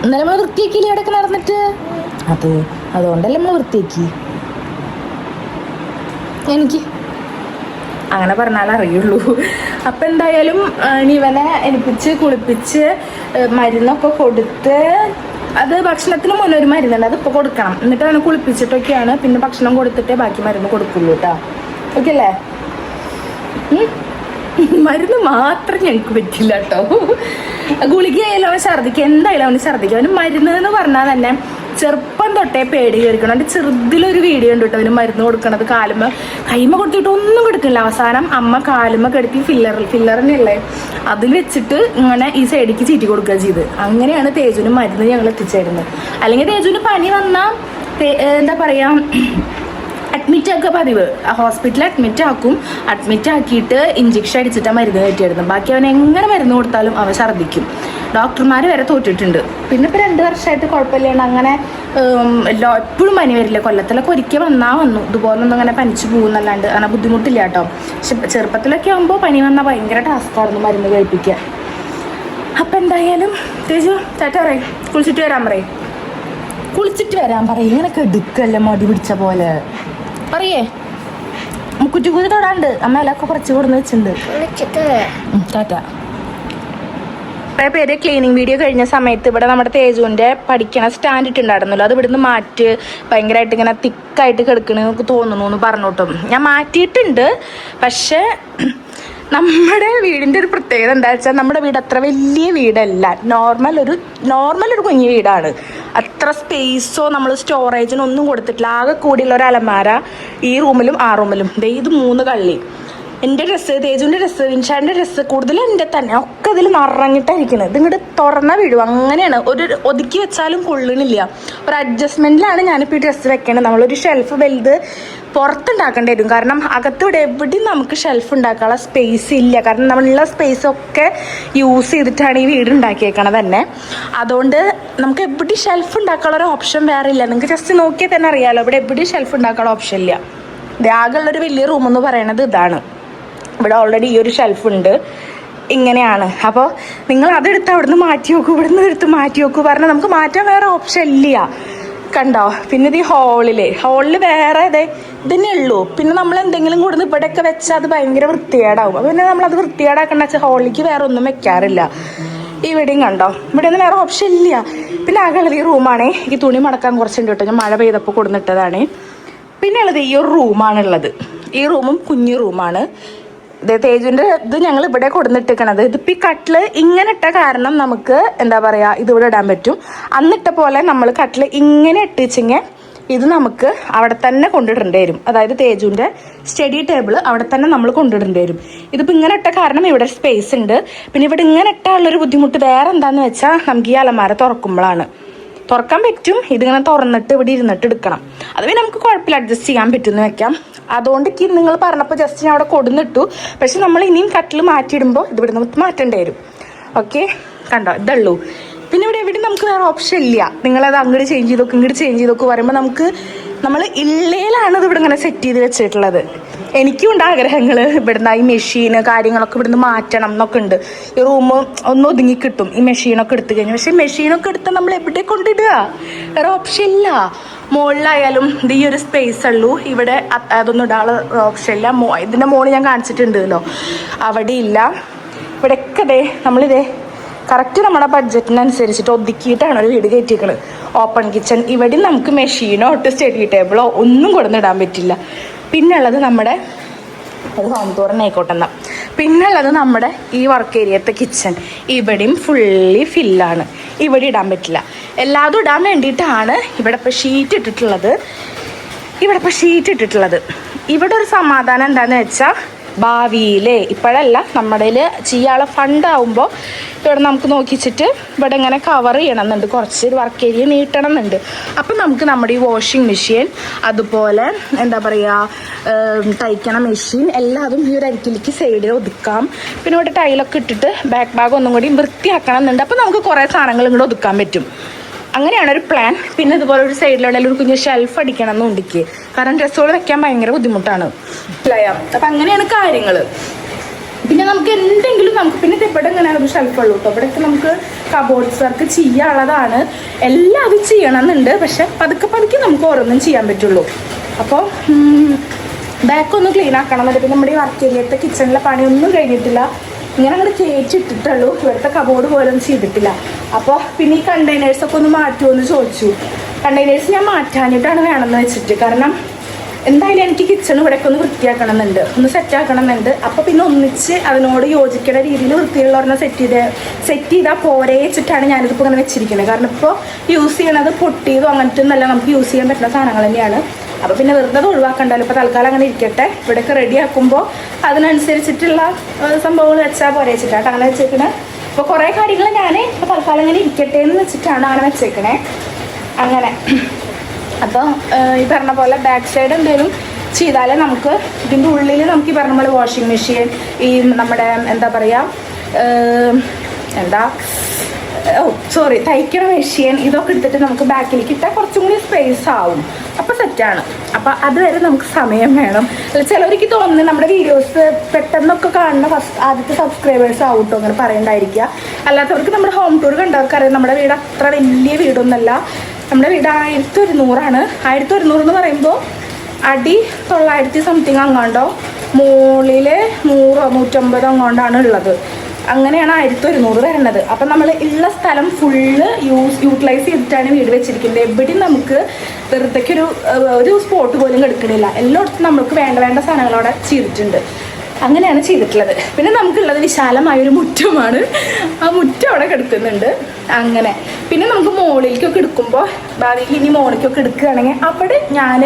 ഇന്നലെ നമ്മൾ വൃത്തിയാക്കിയില്ലേ ഇടയ്ക്ക് നടന്നിട്ട്? അതുകൊണ്ടല്ലേ നമ്മൾ വൃത്തിയാക്കി. എനിക്ക് അങ്ങനെ പറഞ്ഞാൽ അറിയുള്ളൂ. അപ്പം എന്തായാലും ഇവനെ എനിപ്പിച്ച് കുളിപ്പിച്ച് മരുന്നൊക്കെ കൊടുത്ത്, അത് ഭക്ഷണത്തിന് മുന്നേ ഒരു മരുന്നുണ്ട്, അതിപ്പോൾ കൊടുക്കണം. എന്നിട്ട് അവനെ കുളിപ്പിച്ചിട്ടൊക്കെയാണ് പിന്നെ ഭക്ഷണം കൊടുത്തിട്ടേ ബാക്കി മരുന്ന് കൊടുക്കുള്ളൂ കേട്ടോ. ഓക്കെ അല്ലേ? മരുന്ന് മാത്രം ഞങ്ങൾക്ക് പറ്റില്ല കേട്ടോ. ഗുളികയായാലും അവൻ ഛർദ്ദിക്കുക, എന്തായാലും അവന് ഛർദ്ദിക്കുക. അവന് മരുന്ന് എന്ന് പറഞ്ഞാൽ തന്നെ ചെറുപ്പം തൊട്ടേ പേടി കയറിക്കണം. അവൻ്റെ ചെറുതിലൊരു വീഡിയോ ഉണ്ട് കേട്ടോ അവന് മരുന്ന് കൊടുക്കണത്. കൈമ കൊടുത്തിട്ട് ഒന്നും കൊടുക്കില്ല. അവസാനം അമ്മ കാലുമ്മ കെടുത്തി ഫില്ലറിനുള്ളേ അതിൽ വെച്ചിട്ട് ഇങ്ങനെ ഈ സൈഡിലേക്ക് ചീറ്റി കൊടുക്കുക ചെയ്ത്. അങ്ങനെയാണ് തേജുവിന് മരുന്ന് ഞങ്ങൾ എത്തിച്ചേരുന്നത്. അല്ലെങ്കിൽ തേജുവിന് പനി വന്നാൽ എന്താ പറയുക, അഡ്മിറ്റ് ആക്കുക പതിവ്. ഹോസ്പിറ്റലിൽ അഡ്മിറ്റ് ആക്കിയിട്ട് ഇഞ്ചക്ഷൻ അടിച്ചിട്ടാണ് മരുന്ന് കയറ്റിയായിരുന്നു. ബാക്കി അവൻ എങ്ങനെ മരുന്ന് കൊടുത്താലും അവൻ ഛർദ്ദിക്കും. ഡോക്ടർമാർ വരെ തോറ്റിട്ടുണ്ട്. പിന്നെ ഇപ്പോൾ 2 വർഷമായിട്ട് കുഴപ്പമില്ലാണ്ട് അങ്ങനെ എപ്പോഴും പനി വരില്ല. കൊല്ലത്തിലൊക്കെ ഒരിക്കൽ വന്നു ഇതുപോലൊന്നും അങ്ങനെ പനിച്ചു പോകുന്നല്ലാണ്ട് അങ്ങനെ ബുദ്ധിമുട്ടില്ല കേട്ടോ. പക്ഷെ ചെറുപ്പത്തിലൊക്കെ ആകുമ്പോൾ പനി വന്നാൽ ഭയങ്കര ടാസ്ക്കായിരുന്നു മരുന്ന് കഴിപ്പിക്കുക. അപ്പം എന്തായാലും തേജു ടാറ്റ പറയും, കുളിച്ചിട്ട് വരാൻ പറയും. ഇങ്ങനെയൊക്കെ എടുക്കല്ലേ മടി പിടിച്ച പോലെ പറയേ. കുറ്റി തൊടാണ്ട് അമ്മ ഇലൊക്കെ കുറച്ച് കൊടുന്ന് വെച്ചിട്ടുണ്ട്. ടാറ്റ. കുറേ പേര് ക്ലീനിങ് വീഡിയോ കഴിഞ്ഞ സമയത്ത് ഇവിടെ നമ്മുടെ തേജുവിൻ്റെ പഠിക്കണ സ്റ്റാൻഡ് ഇട്ടുണ്ടായിരുന്നല്ലോ, അത് ഇവിടുന്ന് മാറ്റ്, ഭയങ്കരമായിട്ട് ഇങ്ങനെ തിക്കായിട്ട് കിടക്കണ നമുക്ക് തോന്നുന്നു എന്ന് പറഞ്ഞു കേട്ടോ. ഞാൻ മാറ്റിയിട്ടുണ്ട്. പക്ഷേ നമ്മുടെ വീടിൻ്റെ ഒരു പ്രത്യേകത എന്താ വെച്ചാൽ നമ്മുടെ വീട് അത്ര വലിയ വീടല്ല, നോർമൽ ഒരു കുഞ്ഞു വീടാണ്. അത്ര സ്പേസോ നമ്മൾ സ്റ്റോറേജിനൊന്നും കൊടുത്തിട്ടില്ല. ആകെ കൂടിയുള്ള ഒരു അലമാര ഈ റൂമിലും ആ റൂമിലും. ഇത് 3 കള്ളി. എൻ്റെ ഡ്രസ്സ്, തേജുവിൻ്റെ ഡ്രസ്സ്, വിൻഷാൻ്റെ ഡ്രസ്സ് കൂടുതലും എൻ്റെ തന്നെ ഒക്കെ അതിൽ നിറഞ്ഞിട്ടായിരിക്കുന്നത്. ഇതിങ്ങോട്ട് തുറന്ന വീടും അങ്ങനെയാണ്. ഒരു ഒതുക്കി വെച്ചാലും കൊള്ളണില്ല. ഒരു അഡ്ജസ്റ്റ്മെൻറ്റിലാണ് ഞാനിപ്പോൾ ഈ ഡ്രസ്സ് വെക്കേണ്ടത്. നമ്മളൊരു ഷെൽഫ് വലുത് പുറത്തുണ്ടാക്കേണ്ടി വരും. കാരണം അകത്തൂടെ എവിടെയും നമുക്ക് ഷെൽഫ് ഉണ്ടാക്കാനുള്ള സ്പേസ് ഇല്ല. കാരണം നമ്മളുള്ള സ്പേസൊക്കെ യൂസ് ചെയ്തിട്ടാണ് ഈ വീട് ഉണ്ടാക്കിയേക്കണത് തന്നെ. അതുകൊണ്ട് നമുക്ക് എവിടെയും ഷെൽഫ് ഉണ്ടാക്കാനുള്ള ഒരു ഓപ്ഷൻ വേറെ ഇല്ല. നിങ്ങൾക്ക് ജസ്റ്റ് നോക്കിയാൽ തന്നെ അറിയാമല്ലോ, ഇവിടെ എവിടെയും ഷെൽഫ് ഉണ്ടാക്കാനുള്ള ഓപ്ഷൻ ഇല്ല. ആകെയുള്ളൊരു വലിയ റൂമെന്ന് പറയണത് ഇതാണ്. ഇവിടെ ഓൾറെഡി ഈ ഒരു ഷെൽഫ് ഉണ്ട്, ഇങ്ങനെയാണ്. അപ്പോൾ നിങ്ങൾ അതെടുത്ത് അവിടെ നിന്ന് മാറ്റി നോക്കൂ, ഇവിടെ നിന്ന് എടുത്ത് മാറ്റി നോക്കൂ. പറഞ്ഞാൽ നമുക്ക് മാറ്റാൻ വേറെ ഓപ്ഷൻ ഇല്ല. കണ്ടോ? പിന്നെ ഇത് ഈ ഹോളിൽ വേറെ ഇതന്നെ ഉള്ളൂ. പിന്നെ നമ്മൾ എന്തെങ്കിലും കൂടുന്ന ഇവിടെയൊക്കെ വെച്ചാൽ അത് ഭയങ്കര വൃത്തികേടാവും. അപ്പോൾ പിന്നെ നമ്മളത് വൃത്തികേടാക്കണ്ട വെച്ചാൽ ഹോളിലേക്ക് വേറെ ഒന്നും വെക്കാറില്ല. ഇവിടെയും കണ്ടോ, ഇവിടെ ഒന്നും വേറെ ഓപ്ഷൻ ഇല്ല. പിന്നെ ആകെയുള്ളത് ഈ റൂമാണേ. ഈ തുണി മടക്കാൻ കുറച്ചുണ്ട് കേട്ടോ, ഞാൻ മഴ പെയ്തപ്പോൾ കൊടുന്നിട്ടതാണ്. പിന്നെ ഉള്ളത് ഈ ഒരു റൂമാണുള്ളത്. ഈ റൂമും കുഞ്ഞു റൂമാണ്. തേജുവിൻ്റെ ഇത് ഞങ്ങൾ ഇവിടെ കൊടുന്നിട്ടിരിക്കണത്. ഇതിപ്പോൾ ഈ കട്ടില് ഇങ്ങനെ ഇട്ട കാരണം നമുക്ക് എന്താ പറയുക, ഇതിവിടെ ഇടാൻ പറ്റും. അന്നിട്ട പോലെ നമ്മൾ കട്ടില് ഇങ്ങനെ ഇട്ടിച്ചെങ്കിൽ ഇത് നമുക്ക് അവിടെ തന്നെ കൊണ്ടിടേണ്ടി വരും. അതായത് തേജുവിൻ്റെ സ്റ്റഡി ടേബിൾ അവിടെ തന്നെ നമ്മൾ കൊണ്ടിടേണ്ടി വരും. ഇതിപ്പോൾ ഇങ്ങനെ ഇട്ട കാരണം ഇവിടെ സ്പേസ് ഉണ്ട്. പിന്നെ ഇവിടെ ഇങ്ങനെ ഇട്ടാനുള്ളൊരു ബുദ്ധിമുട്ട് വേറെ എന്താണെന്ന് വെച്ചാൽ നമുക്ക് ഈ അലമാര തുറക്കാൻ പറ്റും. ഇതിങ്ങനെ തുറന്നിട്ട് ഇവിടെ ഇരുന്നിട്ട് എടുക്കണം. അത് പിന്നെ നമുക്ക് കുഴപ്പമില്ല, അഡ്ജസ്റ്റ് ചെയ്യാൻ പറ്റുമെന്ന് വെക്കാം. അതുകൊണ്ട് നിങ്ങൾ പറഞ്ഞപ്പോൾ ജസ്റ്റ് ഞാൻ അവിടെ കൊടുന്നിട്ടു. പക്ഷെ നമ്മൾ ഇനിയും കട്ടിൽ മാറ്റിയിടുമ്പോൾ ഇതിവിടെ നമുക്ക് മാറ്റേണ്ടി വരും. ഓക്കെ, കണ്ടോ, ഇതുള്ളൂ. പിന്നെ ഇവിടെ എവിടെ നമുക്ക് വേറെ ഓപ്ഷൻ ഇല്ല. നിങ്ങളത് അങ്ങോട്ട് ചേഞ്ച് ചെയ്തോക്ക്, ഇങ്ങോട്ട് ചേഞ്ച് ചെയ്തോക്ക് പറയുമ്പോൾ നമ്മൾ ഇള്ളയിലാണ് ഇത് ഇവിടെ ഇങ്ങനെ സെറ്റ് ചെയ്ത് വെച്ചിട്ടുള്ളത്. എനിക്കും ഉണ്ട് ആഗ്രഹങ്ങൾ, ഇവിടുന്ന് ഈ മെഷീന് കാര്യങ്ങളൊക്കെ ഇവിടുന്ന് മാറ്റണം എന്നൊക്കെ ഉണ്ട്. ഈ റൂം ഒന്ന് ഒതുങ്ങി കിട്ടും ഈ മെഷീനൊക്കെ എടുത്തു കഴിഞ്ഞാൽ. പക്ഷേ മെഷീനൊക്കെ എടുത്താൽ നമ്മൾ എവിടെ കൊണ്ടിടുക? വേറെ ഓപ്ഷൻ ഇല്ല. മുകളിലായാലും ഇത് ഈ ഒരു സ്പേസ് ഉള്ളൂ. ഇവിടെ അതൊന്നും ഇടാനുള്ള ഓപ്ഷൻ ഇല്ല. ഇതിൻ്റെ മുകളിൽ ഞാൻ കാണിച്ചിട്ടുണ്ടല്ലോ, അവിടെ ഇല്ല. ഇവിടെയൊക്കെ നമ്മളിതേ കറക്റ്റ് നമ്മുടെ ബഡ്ജറ്റിനനുസരിച്ചിട്ട് ഒതുക്കിയിട്ടാണ് ഒരു വീട് കയറ്റിക്കുന്നത്. Open kitchen. ഇവിടെ നമുക്ക് മെഷീനോ സ്റ്റഡി ടേബിളോ ഒന്നും കൊടുന്നിടാൻ പറ്റില്ല. പിന്നുള്ളത് നമ്മുടെ ഹോം ടൂറിനായിക്കോട്ടെന്ന. പിന്നുള്ളത് നമ്മുടെ ഈ വർക്ക് ഏരിയത്തെ കിച്ചൺ. ഇവിടെയും ഫുള്ളി ഫില്ലാണ്. ഇവിടെ ഇടാൻ പറ്റില്ല. എല്ലാതും ഇടാൻ വേണ്ടിയിട്ടാണ് ഇവിടെ ഇപ്പോൾ ഷീറ്റ് ഇട്ടിട്ടുള്ളത്. ഇവിടെ ഒരു സമാധാനം എന്താണെന്ന് വെച്ചാൽ ഭാവിയിൽ, ഇപ്പോഴല്ല, നമ്മുടെ ചെയ്യാനുള്ള ഫണ്ടാവുമ്പോൾ ഇവിടെ നമുക്ക് നോക്കിച്ചിട്ട് ഇവിടെ ഇങ്ങനെ കവർ ചെയ്യണമെന്നുണ്ട്. കുറച്ച് വർക്ക് ഏരിയ നീട്ടണം എന്നുണ്ട്. അപ്പം നമുക്ക് നമ്മുടെ ഈ വാഷിംഗ് മെഷീൻ, അതുപോലെ എന്താ പറയുക തയ്ക്കണ മെഷീൻ എല്ലാതും ഈ ഒരു അരിക്കിലേക്ക് സൈഡിൽ ഒതുക്കാം. പിന്നെ ഇവിടെ ടൈലൊക്കെ ഇട്ടിട്ട് ബാക്ക് ഭാഗം ഒന്നും കൂടി വൃത്തിയാക്കണം എന്നുണ്ട്. അപ്പം നമുക്ക് കുറേ സാധനങ്ങൾ ഇങ്ങോട്ട് ഒതുക്കാൻ പറ്റും. അങ്ങനെയാണ് ഒരു പ്ലാൻ. പിന്നെ ഇതുപോലെ ഒരു സൈഡിലുണ്ടെങ്കിൽ ഒരു കുഞ്ഞ് ഷെൽഫ് അടിക്കണം എന്നുണ്ടെങ്കിൽ, കാരണം ഡ്രസ്സുകൾ വെക്കാൻ ഭയങ്കര ബുദ്ധിമുട്ടാണ്. അപ്പം അങ്ങനെയാണ് കാര്യങ്ങൾ. പിന്നെ നമുക്ക് എന്തെങ്കിലും പിന്നെ ഇവിടെ ഇങ്ങനെയാണ് ഒരു ഷെൽഫുള്ളൂ കേട്ടോ. ഇവിടെയൊക്കെ നമുക്ക് കബോർഡ്സ് വർക്ക് ചെയ്യാനുള്ളതാണ്. എല്ലാം അത് ചെയ്യണമെന്നുണ്ട്. പക്ഷെ പതുക്കെ നമുക്ക് ഓരോന്നും ചെയ്യാൻ പറ്റുള്ളൂ. അപ്പോൾ ബാക്കൊന്ന് ക്ലീൻ ആക്കണം എന്നിട്ട്. പിന്നെ നമ്മുടെ ഈ വർക്ക് ഏരിയത്തെ കിച്ചണിലെ പണിയൊന്നും കഴിഞ്ഞിട്ടില്ല. ഇങ്ങനെ അങ്ങോട്ട് കയറ്റിട്ടിട്ടുള്ളൂ. ഇവിടുത്തെ കബോർഡ് പോലൊന്നും ചെയ്തിട്ടില്ല. അപ്പോൾ പിന്നെ ഈ കണ്ടെയ്നേഴ്സൊക്കെ ഒന്ന് മാറ്റുമോ എന്ന് ചോദിച്ചു. കണ്ടെയ്നേഴ്സ് ഞാൻ മാറ്റാനിട്ടാണ് വേണമെന്ന് വെച്ചിട്ട്. കാരണം എന്തായാലും എനിക്ക് കിച്ചൺ ഇവിടെയൊക്കെ ഒന്ന് വൃത്തിയാക്കണം എന്നുണ്ട്, ഒന്ന് സെറ്റാക്കണം എന്നുണ്ട്. അപ്പോൾ പിന്നെ ഒന്നിച്ച് അതിനോട് യോജിക്കുന്ന രീതിയിൽ വൃത്തിയുള്ള ഒരെണ്ണം സെറ്റ് ചെയ്താൽ പോരെ വെച്ചിട്ടാണ് ഞാനിതിപ്പോൾ ഇങ്ങനെ വെച്ചിരിക്കുന്നത്. കാരണം ഇപ്പോൾ യൂസ് ചെയ്യണത് പൊട്ടിയതോ അങ്ങനത്തെ ഒന്നല്ല, നമുക്ക് യൂസ് ചെയ്യാൻ പറ്റുന്ന സാധനങ്ങൾ തന്നെയാണ്. അപ്പോൾ പിന്നെ വെറുതെ ഒഴിവാക്കണ്ടല്ലോ. ഇപ്പോൾ തൽക്കാലം അങ്ങനെ ഇരിക്കട്ടെ. ഇവിടെയൊക്കെ റെഡി ആക്കുമ്പോൾ അതിനനുസരിച്ചിട്ടുള്ള സംഭവങ്ങൾ വെച്ചാൽ പോരെ വെച്ചിട്ടാണ് അങ്ങനെ വെച്ചേക്കണേ. അപ്പോൾ കുറേ കാര്യങ്ങൾ ഞാൻ ഇപ്പോൾ തൽക്കാലം അങ്ങനെ ഇരിക്കട്ടെ എന്ന് വെച്ചിട്ടാണ് അങ്ങനെ വെച്ചേക്കണേ. അങ്ങനെ അപ്പോൾ ഈ പറഞ്ഞ പോലെ ബാക്ക് സൈഡ് എന്തെങ്കിലും ചെയ്താലേ നമുക്ക് ഇതിൻ്റെ ഉള്ളിൽ നമുക്ക് ഈ പറഞ്ഞ പോലെ വാഷിംഗ് മെഷീൻ, ഈ നമ്മുടെ എന്താ പറയുക തയ്ക്കണ മെഷീൻ, ഇതൊക്കെ എടുത്തിട്ട് നമുക്ക് ബാക്കിലേക്ക് ഇട്ടാൽ കുറച്ചും കൂടി സ്പേസ് ആവും. അപ്പോൾ സെറ്റാണ്. അപ്പോൾ അതുവരെ നമുക്ക് സമയം വേണം. അല്ല, ചിലവർക്ക് തോന്നുന്നു നമ്മുടെ വീഡിയോസ് പെട്ടെന്നൊക്കെ കാണുന്ന ആദ്യത്തെ സബ്സ്ക്രൈബേഴ്സ് ആവട്ടോ അങ്ങനെ പറയണ്ടായിരിക്കുക. അല്ലാത്തവർക്ക് നമ്മുടെ ഹോം ടൂർ കണ്ടവർക്കറിയാം നമ്മുടെ വീട് അത്ര വലിയ വീടൊന്നുമല്ല. നമ്മുടെ വീട് 1100 1100 എന്ന് പറയുമ്പോൾ അടി 900 സംതിങ് അങ്ങാണ്ടോ, മുകളിൽ 100 150 അങ്ങോണ്ടാണ് ഉള്ളത്. അങ്ങനെയാണ് 1100 വരുന്നത്. അപ്പം നമ്മൾ ഉള്ള സ്ഥലം ഫുള്ള് യൂട്ടിലൈസ് ചെയ്തിട്ടാണ് വീട് വെച്ചിരിക്കുന്നത്. എവിടെയും നമുക്ക് വെറുതെക്കൊരു ഒരു സ്പോട്ട് പോലും എടുക്കണില്ല. എല്ലായിടത്തും നമുക്ക് വേണ്ട സാധനങ്ങളവിടെ ചെയ്തിട്ടുണ്ട്. അങ്ങനെയാണ് ചെയ്തിട്ടുള്ളത്. പിന്നെ നമുക്കുള്ളത് വിശാലമായൊരു മുറ്റമാണ്. ആ മുറ്റം അവിടെ കിടക്കുന്നുണ്ട്. അങ്ങനെ പിന്നെ നമുക്ക് മുകളിലേക്കൊക്കെ എടുക്കുമ്പോൾ ഭാവിയിൽ ഇനി മുകളിലേക്കൊക്കെ എടുക്കുകയാണെങ്കിൽ അവിടെ ഞാൻ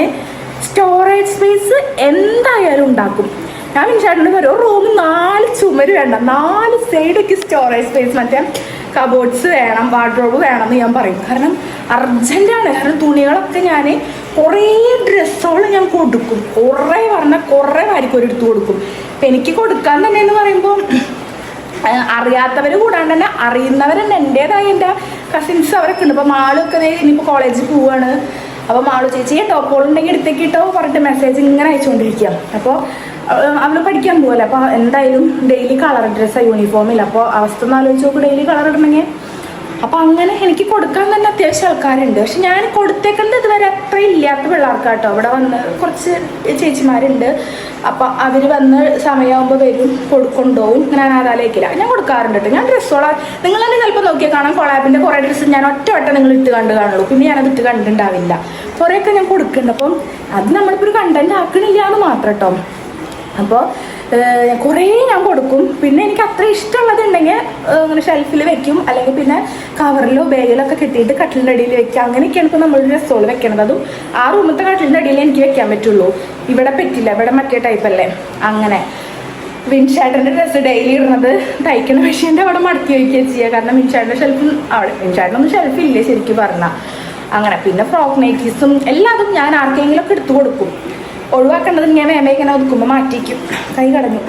സ്റ്റോറേജ് സ്പേസ് എന്തായാലും ഉണ്ടാക്കും. ഞാൻ വിചാരിച്ചിട്ടുണ്ട് ഒരു റൂം 4 ചുമര് വേണ്ട, 4 സൈഡൊക്കെ സ്റ്റോറേജ് സ്പേസ്, മറ്റേ കബോർഡ്സ് വേണം, വാർഡ്രോബ് വേണം എന്ന് ഞാൻ പറയും. കാരണം അർജൻറ്റാണ്. കാരണം തുണികളൊക്കെ ഞാൻ കുറേ ഡ്രസ്സുകൾ ഞാൻ കൊടുക്കും. കുറേ വാരിക്കോരി എടുത്ത് കൊടുക്കും. അപ്പം എനിക്ക് കൊടുക്കാൻ തന്നെ എന്ന് പറയുമ്പോൾ അറിയാത്തവർ കൂടാണ്ട് തന്നെ അറിയുന്നവർ തന്നെ എൻ്റേതായ എൻ്റെ കസിൻസ് അവരൊക്കെ ഉണ്ട്. അപ്പോൾ മാളൊക്കെ ഇനിയിപ്പോൾ കോളേജിൽ പോവുകയാണ്. അപ്പോൾ മാളു ചേച്ചി ടോപ്പുകളുണ്ടെങ്കിൽ എടുത്തേക്കിട്ടോ പറഞ്ഞിട്ട് മെസ്സേജ് ഇങ്ങനെ അയച്ചുകൊണ്ടിരിക്കുക. അപ്പോൾ അവൾ പഠിക്കാൻ പോകല്ലേ. അപ്പോൾ എന്തായാലും ഡെയിലി കളർ ഡ്രസ്സാണ്, യൂണിഫോമില്ല. അപ്പോൾ അവസ്ഥ ഒന്ന് ആലോചിച്ച് നോക്കും ഡെയിലി കളർ ഇടണമെങ്കിൽ. അപ്പോൾ അങ്ങനെ എനിക്ക് കൊടുക്കാൻ തന്നെ അത്യാവശ്യം ആൾക്കാരുണ്ട്. പക്ഷെ ഞാൻ കൊടുത്തേക്കുന്നത് ഇതുവരെ അത്ര ഇല്ലാത്ത പിള്ളേർക്കാട്ടോ. അവിടെ വന്ന് കുറച്ച് ചേച്ചിമാരുണ്ട്. അപ്പോൾ അവർ വന്ന് സമയമാകുമ്പോൾ വരും, കൊണ്ടുപോകും. ഇങ്ങനെ അനാഥാലയിക്കില്ല ഞാൻ കൊടുക്കാറുണ്ട് കേട്ടോ. ഞാൻ ഡ്രസ്സോളാം നിങ്ങൾ തന്നെ ചിലപ്പോൾ നോക്കിയാൽ കാണാം. കൊളാബിൻ്റെ കുറേ ഡ്രസ്സ് ഞാൻ ഒറ്റവട്ടം നിങ്ങൾ ഇട്ട് കാണുള്ളൂ. പിന്നെ ഞാനത് ഇട്ട് കണ്ടിട്ടുണ്ടാവില്ല. കുറേയൊക്കെ ഞാൻ കൊടുക്കുന്നുണ്ട്. അപ്പം അത് നമ്മളിപ്പോൾ ഒരു കണ്ടന്റ് ആക്കണില്ല എന്ന് മാത്രം കേട്ടോ. അപ്പോൾ കുറേ ഞാൻ കൊടുക്കും. പിന്നെ എനിക്ക് അത്ര ഇഷ്ടമുള്ളതുണ്ടെങ്കിൽ അങ്ങനെ ഷെൽഫിൽ വെക്കും, അല്ലെങ്കിൽ പിന്നെ കവറിലോ ബാഗിലൊക്കെ കെട്ടിയിട്ട് കട്ടിലിൻ്റെ അടിയിൽ വെക്കുക. അങ്ങനെയൊക്കെയാണ് ഇപ്പോൾ നമ്മൾ ഡ്രസ്സുകൾ വെക്കണത്. അതും ആ റൂമത്തെ കട്ടിലിൻ്റെ അടിയിൽ എനിക്ക് വെക്കാൻ പറ്റുള്ളൂ. ഇവിടെ പറ്റില്ല, ഇവിടെ മറ്റേ ടൈപ്പല്ലേ. അങ്ങനെ വിൻഷാട്ടിൻ്റെ ഡ്രസ്സ് ഡെയിലി ഇടുന്നത് തയ്ക്കുന്ന മെഷീൻ്റെ അവിടെ മടക്കി വയ്ക്കുകയും ചെയ്യുക. കാരണം വിൻഷാട്ടിൻ്റെ ഷെൽഫ് അവിടെ വിൻഷാട്ടിനൊന്നും ഷെൽഫില്ലേ ശരിക്കും പറഞ്ഞാൽ. അങ്ങനെ പിന്നെ ഫ്രോക്ക് നൈറ്റീസും എല്ലാതും ഞാൻ ആർക്കെങ്കിലുമൊക്കെ എടുത്തു കൊടുക്കും. ഒഴിവാക്കേണ്ടത് ഞാൻ ഇങ്ങനെ ഒതുക്കുമ്പോൾ മാറ്റിക്കും, കൈ കടഞ്ഞു.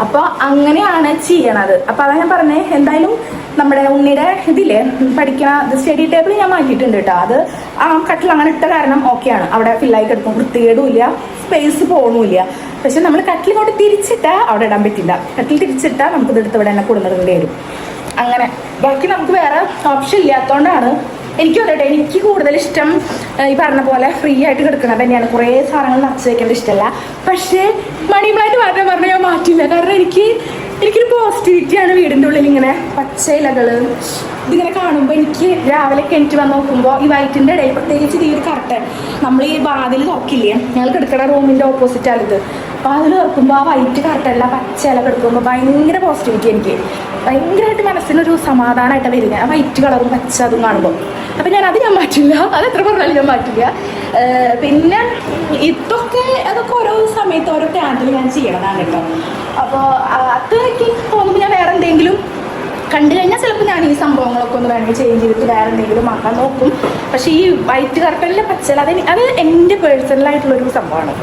അപ്പോൾ അങ്ങനെയാണ് ചെയ്യണത്. അപ്പോൾ അതാണ് ഞാൻ പറഞ്ഞത്. എന്തായാലും നമ്മുടെ ഉണ്ണിയുടെ ഇതില് പഠിക്കുന്ന സ്റ്റഡി ടേബിൾ ഞാൻ മാറ്റിയിട്ടുണ്ട് കേട്ടോ. അത് ആ കട്ടിൽ അങ്ങനെ ഇട്ട കാരണം ഓക്കെയാണ്. അവിടെ ഫില്ലായി കിടക്കും, വൃത്തികേടുമില്ല, സ്പേസ് പോകണമില്ല. പക്ഷെ നമ്മൾ കട്ടിൽ കൊണ്ട് തിരിച്ചിട്ടാൽ അവിടെ ഇടാൻ പറ്റില്ല. കട്ടിൽ തിരിച്ചിട്ടാൽ നമുക്കിത് എടുത്ത് ഇവിടെ തന്നെ കൊടുന്നിടേണ്ടി വരും. അങ്ങനെ ബാക്കി നമുക്ക് വേറെ ഓപ്ഷൻ ഇല്ലാത്തതുകൊണ്ടാണ്. എനിക്കും അതെ, എനിക്ക് കൂടുതൽ ഇഷ്ടം ഈ പറഞ്ഞ പോലെ ഫ്രീ ആയിട്ട് കിടക്കുന്നത് തന്നെയാണ്. കുറേ സാധനങ്ങൾ നിറച്ച് വയ്ക്കേണ്ട ഇഷ്ടമല്ല. പക്ഷേ മണി പ്ലാന്റ് മാത്രം പറഞ്ഞാൽ ഞാൻ മാറ്റില്ല. കാരണം എനിക്കൊരു പോസിറ്റിവിറ്റിയാണ് വീടിൻ്റെ ഉള്ളിൽ ഇങ്ങനെ പച്ച ഇലകൾ ഇതിങ്ങനെ കാണുമ്പോൾ. എനിക്ക് രാവിലെ കിണറ്റ് വന്ന് നോക്കുമ്പോൾ ഈ വൈറ്റിൻ്റെ ഇടയിൽ പ്രത്യേകിച്ച് ഈ ഒരു കറക്റ്റ് നമ്മൾ ഈ വാതിൽ തുറക്കില്ലേ, ഞങ്ങൾ കിടക്കുന്ന റൂമിൻ്റെ ഓപ്പോസിറ്റാണിത്. വാതിൽ തുറക്കുമ്പോൾ ആ വൈറ്റ് കറക്റ്റല്ല പച്ച ഇല കിടക്കുമ്പോൾ ഭയങ്കര പോസിറ്റിവിറ്റി. എനിക്ക് ഭയങ്കരമായിട്ട് മനസ്സിനൊരു സമാധാനമായിട്ട് വരിക ആ വൈറ്റ് കളറും പച്ച അതും കാണുമ്പോൾ. അപ്പം അത് ഞാൻ മാറ്റില്ല, അതെത്ര പറഞ്ഞാലും ഞാൻ മാറ്റില്ല. പിന്നെ അതൊക്കെ ഓരോ സമയത്ത് ഓരോ പ്ലാന്റിൽ ഞാൻ ചെയ്യണതാണ് കേട്ടോ. അപ്പോൾ അതൊക്കെ തോന്നുമ്പോൾ ഞാൻ വേറെ എന്തെങ്കിലും കണ്ടു കഴിഞ്ഞാൽ ചിലപ്പോൾ ഞാൻ ഈ സംഭവങ്ങളൊക്കെ ഒന്ന് വേണമെങ്കിൽ ചേഞ്ച് ചെയ്തിട്ട് വേറെ എന്തെങ്കിലും ആക്കാൻ നോക്കും. പക്ഷേ ഈ വൈറ്റ് കറക്റ്റല്ല പച്ചല അത് എൻ്റെ പേഴ്സണലായിട്ടുള്ളൊരു സംഭവമാണ്.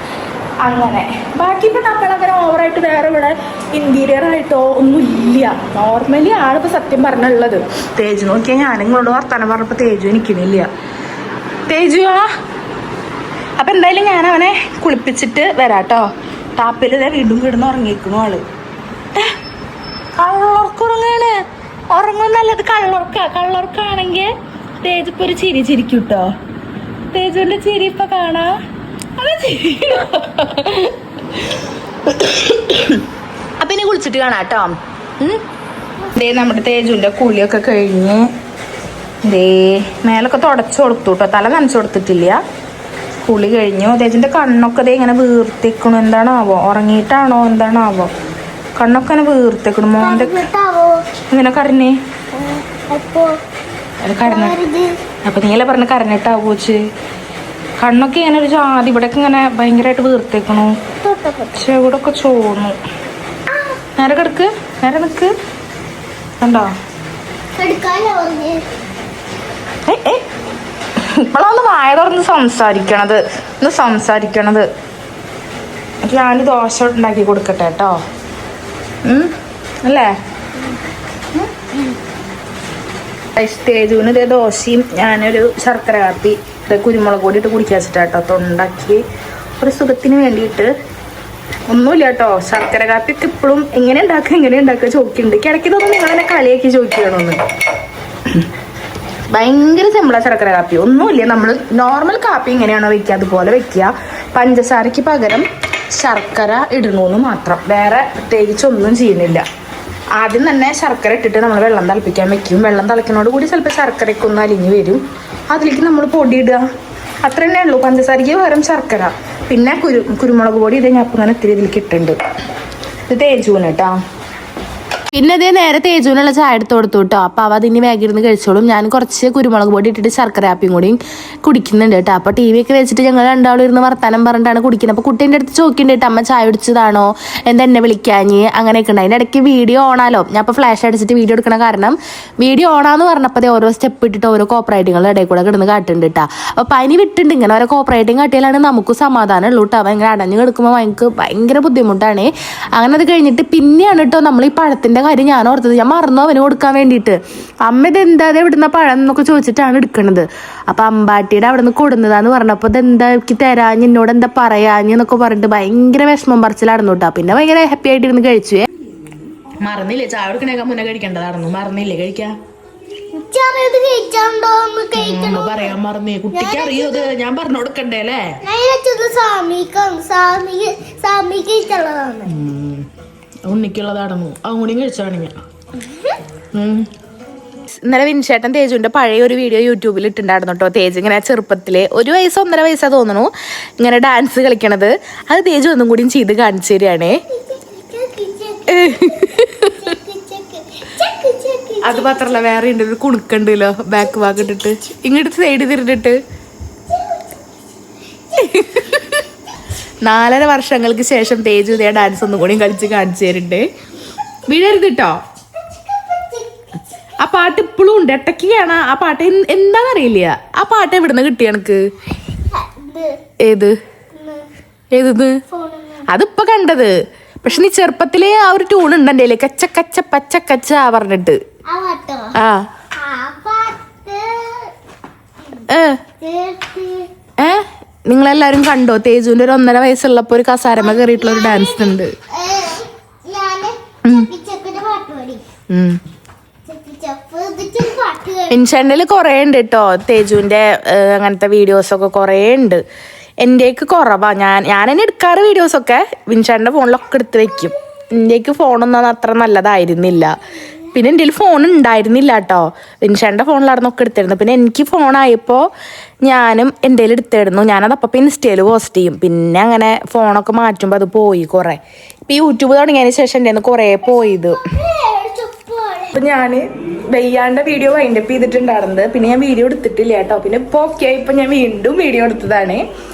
അങ്ങനെ ബാക്കി ഇപ്പോൾ നമ്മളങ്ങനെ ഓവറായിട്ട് വേറെ ഇവിടെ ഇൻറ്റീരിയർ ആയിട്ടോ ഒന്നും ഇല്ല. നോർമലി ആളിപ്പോൾ സത്യം പറഞ്ഞുള്ളത്. തേജു നോക്കിയാൽ ഞാൻ നിങ്ങളോട് വർത്താനം പറഞ്ഞപ്പോൾ തേജു എനിക്കുന്നില്ല. തേജു അപ്പം എന്തായാലും ഞാൻ അവനെ കുളിപ്പിച്ചിട്ട് വരാം കേട്ടോ. ടാപ്പിൽ വീണ്ടും കിടന്ന് ഉറങ്ങിയിരിക്കണു ആള്. കള്ളുറക്കുറങ്ങാണ്, ഉറങ്ങും നല്ലത് കള്ളുറക്കാണെങ്കിൽ തേജു ഇപ്പോൾ ഒരു ചിരി ചിരിക്കും കേട്ടോ. തേജുവിൻ്റെ ചിരി ഇപ്പം കാണാ. അപ്പൊ ഇനി കുളിച്ചിട്ട് കാണാം കേട്ടോ. ദേ നമ്മുടെ തേജുവിന്റെ കുളിയൊക്കെ കഴിഞ്ഞ് ദേ മേലൊക്കെ തുടച്ചു കൊടുത്തു കേട്ടോ. തല നനച്ചു കൊടുത്തിട്ടില്ല. കുളി കഴിഞ്ഞു. തേജിൻ്റെ കണ്ണൊക്കെ ദേ ഇങ്ങനെ വീർത്തിക്കണു. എന്താണാവോ, ഉറങ്ങിയിട്ടാണോ എന്താണാവോ, കണ്ണൊക്കെ ഇങ്ങനെ വീർത്തിക്കണു. മോൻ്റെ ഇങ്ങനെ കരഞ്ഞേ കരഞ്ഞ. അപ്പം നീയല്ലേ പറഞ്ഞ് കരഞ്ഞിട്ടാവോ വെച്ച്. കണ്ണൊക്കെ ഇങ്ങനെ ഒരു ജാതി, ഇവിടെയൊക്കെ ഇങ്ങനെ ഭയങ്കരമായിട്ട് വീർത്തേക്കണു. ചെവിടൊക്കെ ചോന്നു. നേരെ കിടക്ക്, നേരെ നിൽക്ക്. കണ്ടോ ഇപ്പോഴാണ് വായ തുറന്ന് സംസാരിക്കണത്. ഞാൻ ദോശ ഉണ്ടാക്കി കൊടുക്കട്ടെ കേട്ടോ, അല്ലേ? തേജുവിന് ഇതേ ദോശയും ഞാനൊരു ശർക്കര കാപ്പി കുരുമുളക് പൊടി ഇട്ട് കുടിക്കാൻ വെച്ചിട്ടാട്ടോ തൊണ്ടാക്കി ഒരു സുഖത്തിന് വേണ്ടിയിട്ട്. ഒന്നുമില്ല കേട്ടോ, ശർക്കര കാപ്പിയൊക്കെ ഇപ്പോഴും എങ്ങനെ ഉണ്ടാക്കുക ചോദിക്കുന്നുണ്ട്. കിടക്കി തോന്നുന്നു നിങ്ങളെന്നെ കളിയാക്കി ചോദിക്കണമെന്ന്. ഭയങ്കര സിമ്പിളാ ശർക്കര കാപ്പി. ഒന്നുമില്ല, നമ്മൾ നോർമൽ കാപ്പി എങ്ങനെയാണോ വെക്കുക അതുപോലെ വെക്കുക. പഞ്ചസാരയ്ക്ക് പകരം ശർക്കര ഇടണമെന്ന് മാത്രം, വേറെ പ്രത്യേകിച്ച് ഒന്നും ചെയ്യുന്നില്ല. ആദ്യം തന്നെ ശർക്കര ഇട്ടിട്ട് നമ്മൾ വെള്ളം തിളപ്പിക്കാൻ വെക്കും. വെള്ളം തിളയ്ക്കുന്നതോട് കൂടി ചിലപ്പോൾ ശർക്കരയ്ക്ക് ഒന്ന് അലിഞ്ഞ് വരും. അതിലേക്ക് നമ്മൾ പൊടി ഇടുക, അത്ര തന്നെ ഉള്ളൂ. പഞ്ചസാരയ്ക്ക് പകരം ശർക്കര, പിന്നെ കുരുമുളക് പൊടി ഇത് ഞാൻ അപ്പം ഇങ്ങനെ ഇത്തിരി ഇതിലേക്ക് ഇട്ടുണ്ട്. ഇത് തേജൂന് കേട്ടോ. പിന്നെ ഇതേ നേരെ തേജുവിനുള്ള ചായ എടുത്ത് കൊടുത്തു കേട്ടോ. അപ്പോൾ അവ അതിന് വേഗിരുന്ന് കഴിച്ചോളും. ഞാൻ കുറച്ച് കുരുമുളക് പൊടി ഇട്ടിട്ട് ശർക്കര കാപ്പിയും കൂടിയും കുടിക്കുന്നുണ്ട് കേട്ടോ. അപ്പോൾ ടി വി ഒക്കെ വെച്ചിട്ട് ഞങ്ങൾ രണ്ടാളും ഇരുന്ന് വർത്താനം പറഞ്ഞിട്ടാണ് കുടിക്കുന്നത്. അപ്പോൾ കുട്ടീൻ്റെ അടുത്ത് ചോദിക്കുന്നുണ്ട് കേട്ടോ, അമ്മ ചായ കുടിച്ചതാണോ, എന്താ എന്നെ വിളിക്കാഞ്ഞ്, അങ്ങനെയൊക്കെ ഉണ്ട്. അതിൻ്റെ ഇടയ്ക്ക് വീഡിയോ ഓണാലോ, ഞാൻ ഇപ്പോൾ ഫ്ലാഷ് അടിച്ചിട്ട് വീഡിയോ എടുക്കണ കാരണം വീഡിയോ ഓണാന്ന് പറഞ്ഞപ്പോൾ ഓരോ സ്റ്റെപ്പ് ഇട്ടിട്ട് ഓരോ കോപ്പറേറ്റിങ്ങളുടെ ഇടയിൽ കൂടെ കിടന്ന് കാട്ടുന്നുണ്ട് കേട്ടോ. അപ്പോൾ പനി വിട്ടുണ്ട് ഇങ്ങനെ ഓരോ കോപ്പറേറ്റിങ് കാട്ടിയാലാണ് നമുക്ക് സമാധാനം ഉള്ളൂ കേട്ടോ. ഭയങ്കര അടഞ്ഞു കിടക്കുമ്പോൾ എനിക്ക് ഭയങ്കര ബുദ്ധിമുട്ടാണ്. അങ്ങനെ അത് കഴിഞ്ഞിട്ട് പിന്നെയാണ് കേട്ടോ നമ്മൾ ഈ പഴത്തിൻ്റെ കാര്യം ഞാൻ ഓർത്തത്. ഞാൻ മറന്നു അവന് കൊടുക്കാൻ വേണ്ടിയിട്ട്. അമ്മ ഇത് എന്താ ഇവിടുന്ന പഴം എന്നൊക്കെ ചോദിച്ചിട്ടാണ് എടുക്കണത്. അപ്പൊ അമ്പാട്ടിയുടെ അവിടെ നിന്ന് കൊടുന്നതാന്ന് പറഞ്ഞപ്പോൾ ഇതെന്താ എനിക്ക് തരാഞ്ഞ്, എന്നോട് എന്താ പറയാഞ്ഞെന്നൊക്കെ പറഞ്ഞിട്ട് ഭയങ്കര വിഷമം പറിച്ചിലായിരുന്നു കേട്ടോ. പിന്നെ ഭയങ്കര ഹാപ്പി ആയിട്ട് ഇരുന്ന് കഴിച്ചു. മറന്നില്ലേ, ചായ കൊടുക്കണേക്കാൾ മുന്നേ കഴിക്കേണ്ടതായിരുന്നു. മറന്നില്ലേ കഴിക്കാൻ? പറയാൻ മറന്നേ, കുട്ടിക്ക് അറിയോ അത്? ഞാൻ പറഞ്ഞു കൊടുക്കണ്ടേ അല്ലേ? ഉണ്ണിക്കുള്ളതാണെന്നു അതും കൂടി കഴിച്ചാണെങ്കിൽ. ഇന്നലെ വിൻചേട്ടൻ തേജുവിൻ്റെ പഴയ ഒരു വീഡിയോ യൂട്യൂബിൽ ഇട്ടുണ്ടായിരുന്നു കേട്ടോ. തേജ് ഇങ്ങനെ ചെറുപ്പത്തിൽ 1 വയസ്സ് 1.5 വയസ്സാ തോന്നുന്നു ഇങ്ങനെ ഡാൻസ് കളിക്കണത്. അത് തേജു ഒന്നും കൂടിയും ചെയ്ത് കാണിച്ചു തരികയാണേ. അത് മാത്രല്ല വേറെ ഉണ്ട്, ഒരു കുണുക്കുണ്ടല്ലോ ബാക്ക് ഭാഗം ഇട്ടിട്ട് ഇങ്ങോട്ട് സൈഡ് തിരിഞ്ഞിട്ട്. 4.5 വർഷങ്ങൾക്ക് ശേഷം തേജു ഇതേ ഡാൻസ് ഒന്നും കൂടി കളിച്ച് കാണിച്ചു തരുന്നുണ്ട്. വീഴരുത് കേട്ടോ. ആ പാട്ട് ഇപ്പോഴും ഉണ്ട്, ഇടയ്ക്ക് കാണാ. ആ പാട്ട് എന്താണെന്നറിയില്ല. ആ പാട്ട് എവിടുന്ന് കിട്ടിയ എനക്ക്? ഏത് അതിപ്പോ കണ്ടത്. പക്ഷെ നീ ചെറുപ്പത്തിലേ ആ ഒരു ട്യൂൺ ഉണ്ടെന്റെ കച്ച കച്ച പച്ച കച്ച പറഞ്ഞിട്ട്. ആ നിങ്ങളെല്ലാരും കണ്ടോ? തേജുവിന്റെ ഒരു 1.5 വയസ്സുള്ളപ്പോ ഒരു കസാരമ കയറിയിട്ടുള്ള ഒരു ഡാൻസ് ഉണ്ട്. ഇൻഷാനില് കൊറേ ഉണ്ട് കേട്ടോ തേജുവിന്റെ അങ്ങനത്തെ വീഡിയോസൊക്കെ കൊറേ ഉണ്ട്. എന്റേക്ക് കുറവാ. ഞാൻ തന്നെ എടുക്കാറ് വീഡിയോസൊക്കെ. വിൻഷാന്റെ ഫോണിലൊക്കെ എടുത്ത് വെക്കും. എന്റേക്ക് ഫോണൊന്നും അത്ര നല്ലതായിരുന്നില്ല. പിന്നെ എൻ്റെ ഫോൺ ഉണ്ടായിരുന്നില്ല കേട്ടോ. വിൻഷാന്റെ ഫോണിലായിരുന്നൊക്കെ എടുത്തിരുന്നു. പിന്നെ എനിക്ക് ഫോണായപ്പോൾ ഞാനും എൻ്റെ എടുത്തിരുന്നു. ഞാനത് അപ്പം ഇൻസ്റ്റയിൽ പോസ്റ്റ് ചെയ്യും. പിന്നെ അങ്ങനെ ഫോണൊക്കെ മാറ്റുമ്പോൾ അത് പോയി കുറേ. ഇപ്പം യൂട്യൂബ് തുടങ്ങിയതിന് ശേഷം എൻ്റെ കുറേ പോയത്. അപ്പം ഞാൻ വെയ്യാണ്ട വീഡിയോ വൈൻഡപ്പ് ചെയ്തിട്ടുണ്ടായിരുന്നത്. പിന്നെ ഞാൻ വീഡിയോ എടുത്തിട്ടില്ല കേട്ടോ. പിന്നെ ഇപ്പോൾ ഓക്കെ ഇപ്പം ഞാൻ വീണ്ടും വീഡിയോ എടുത്തതാണ്.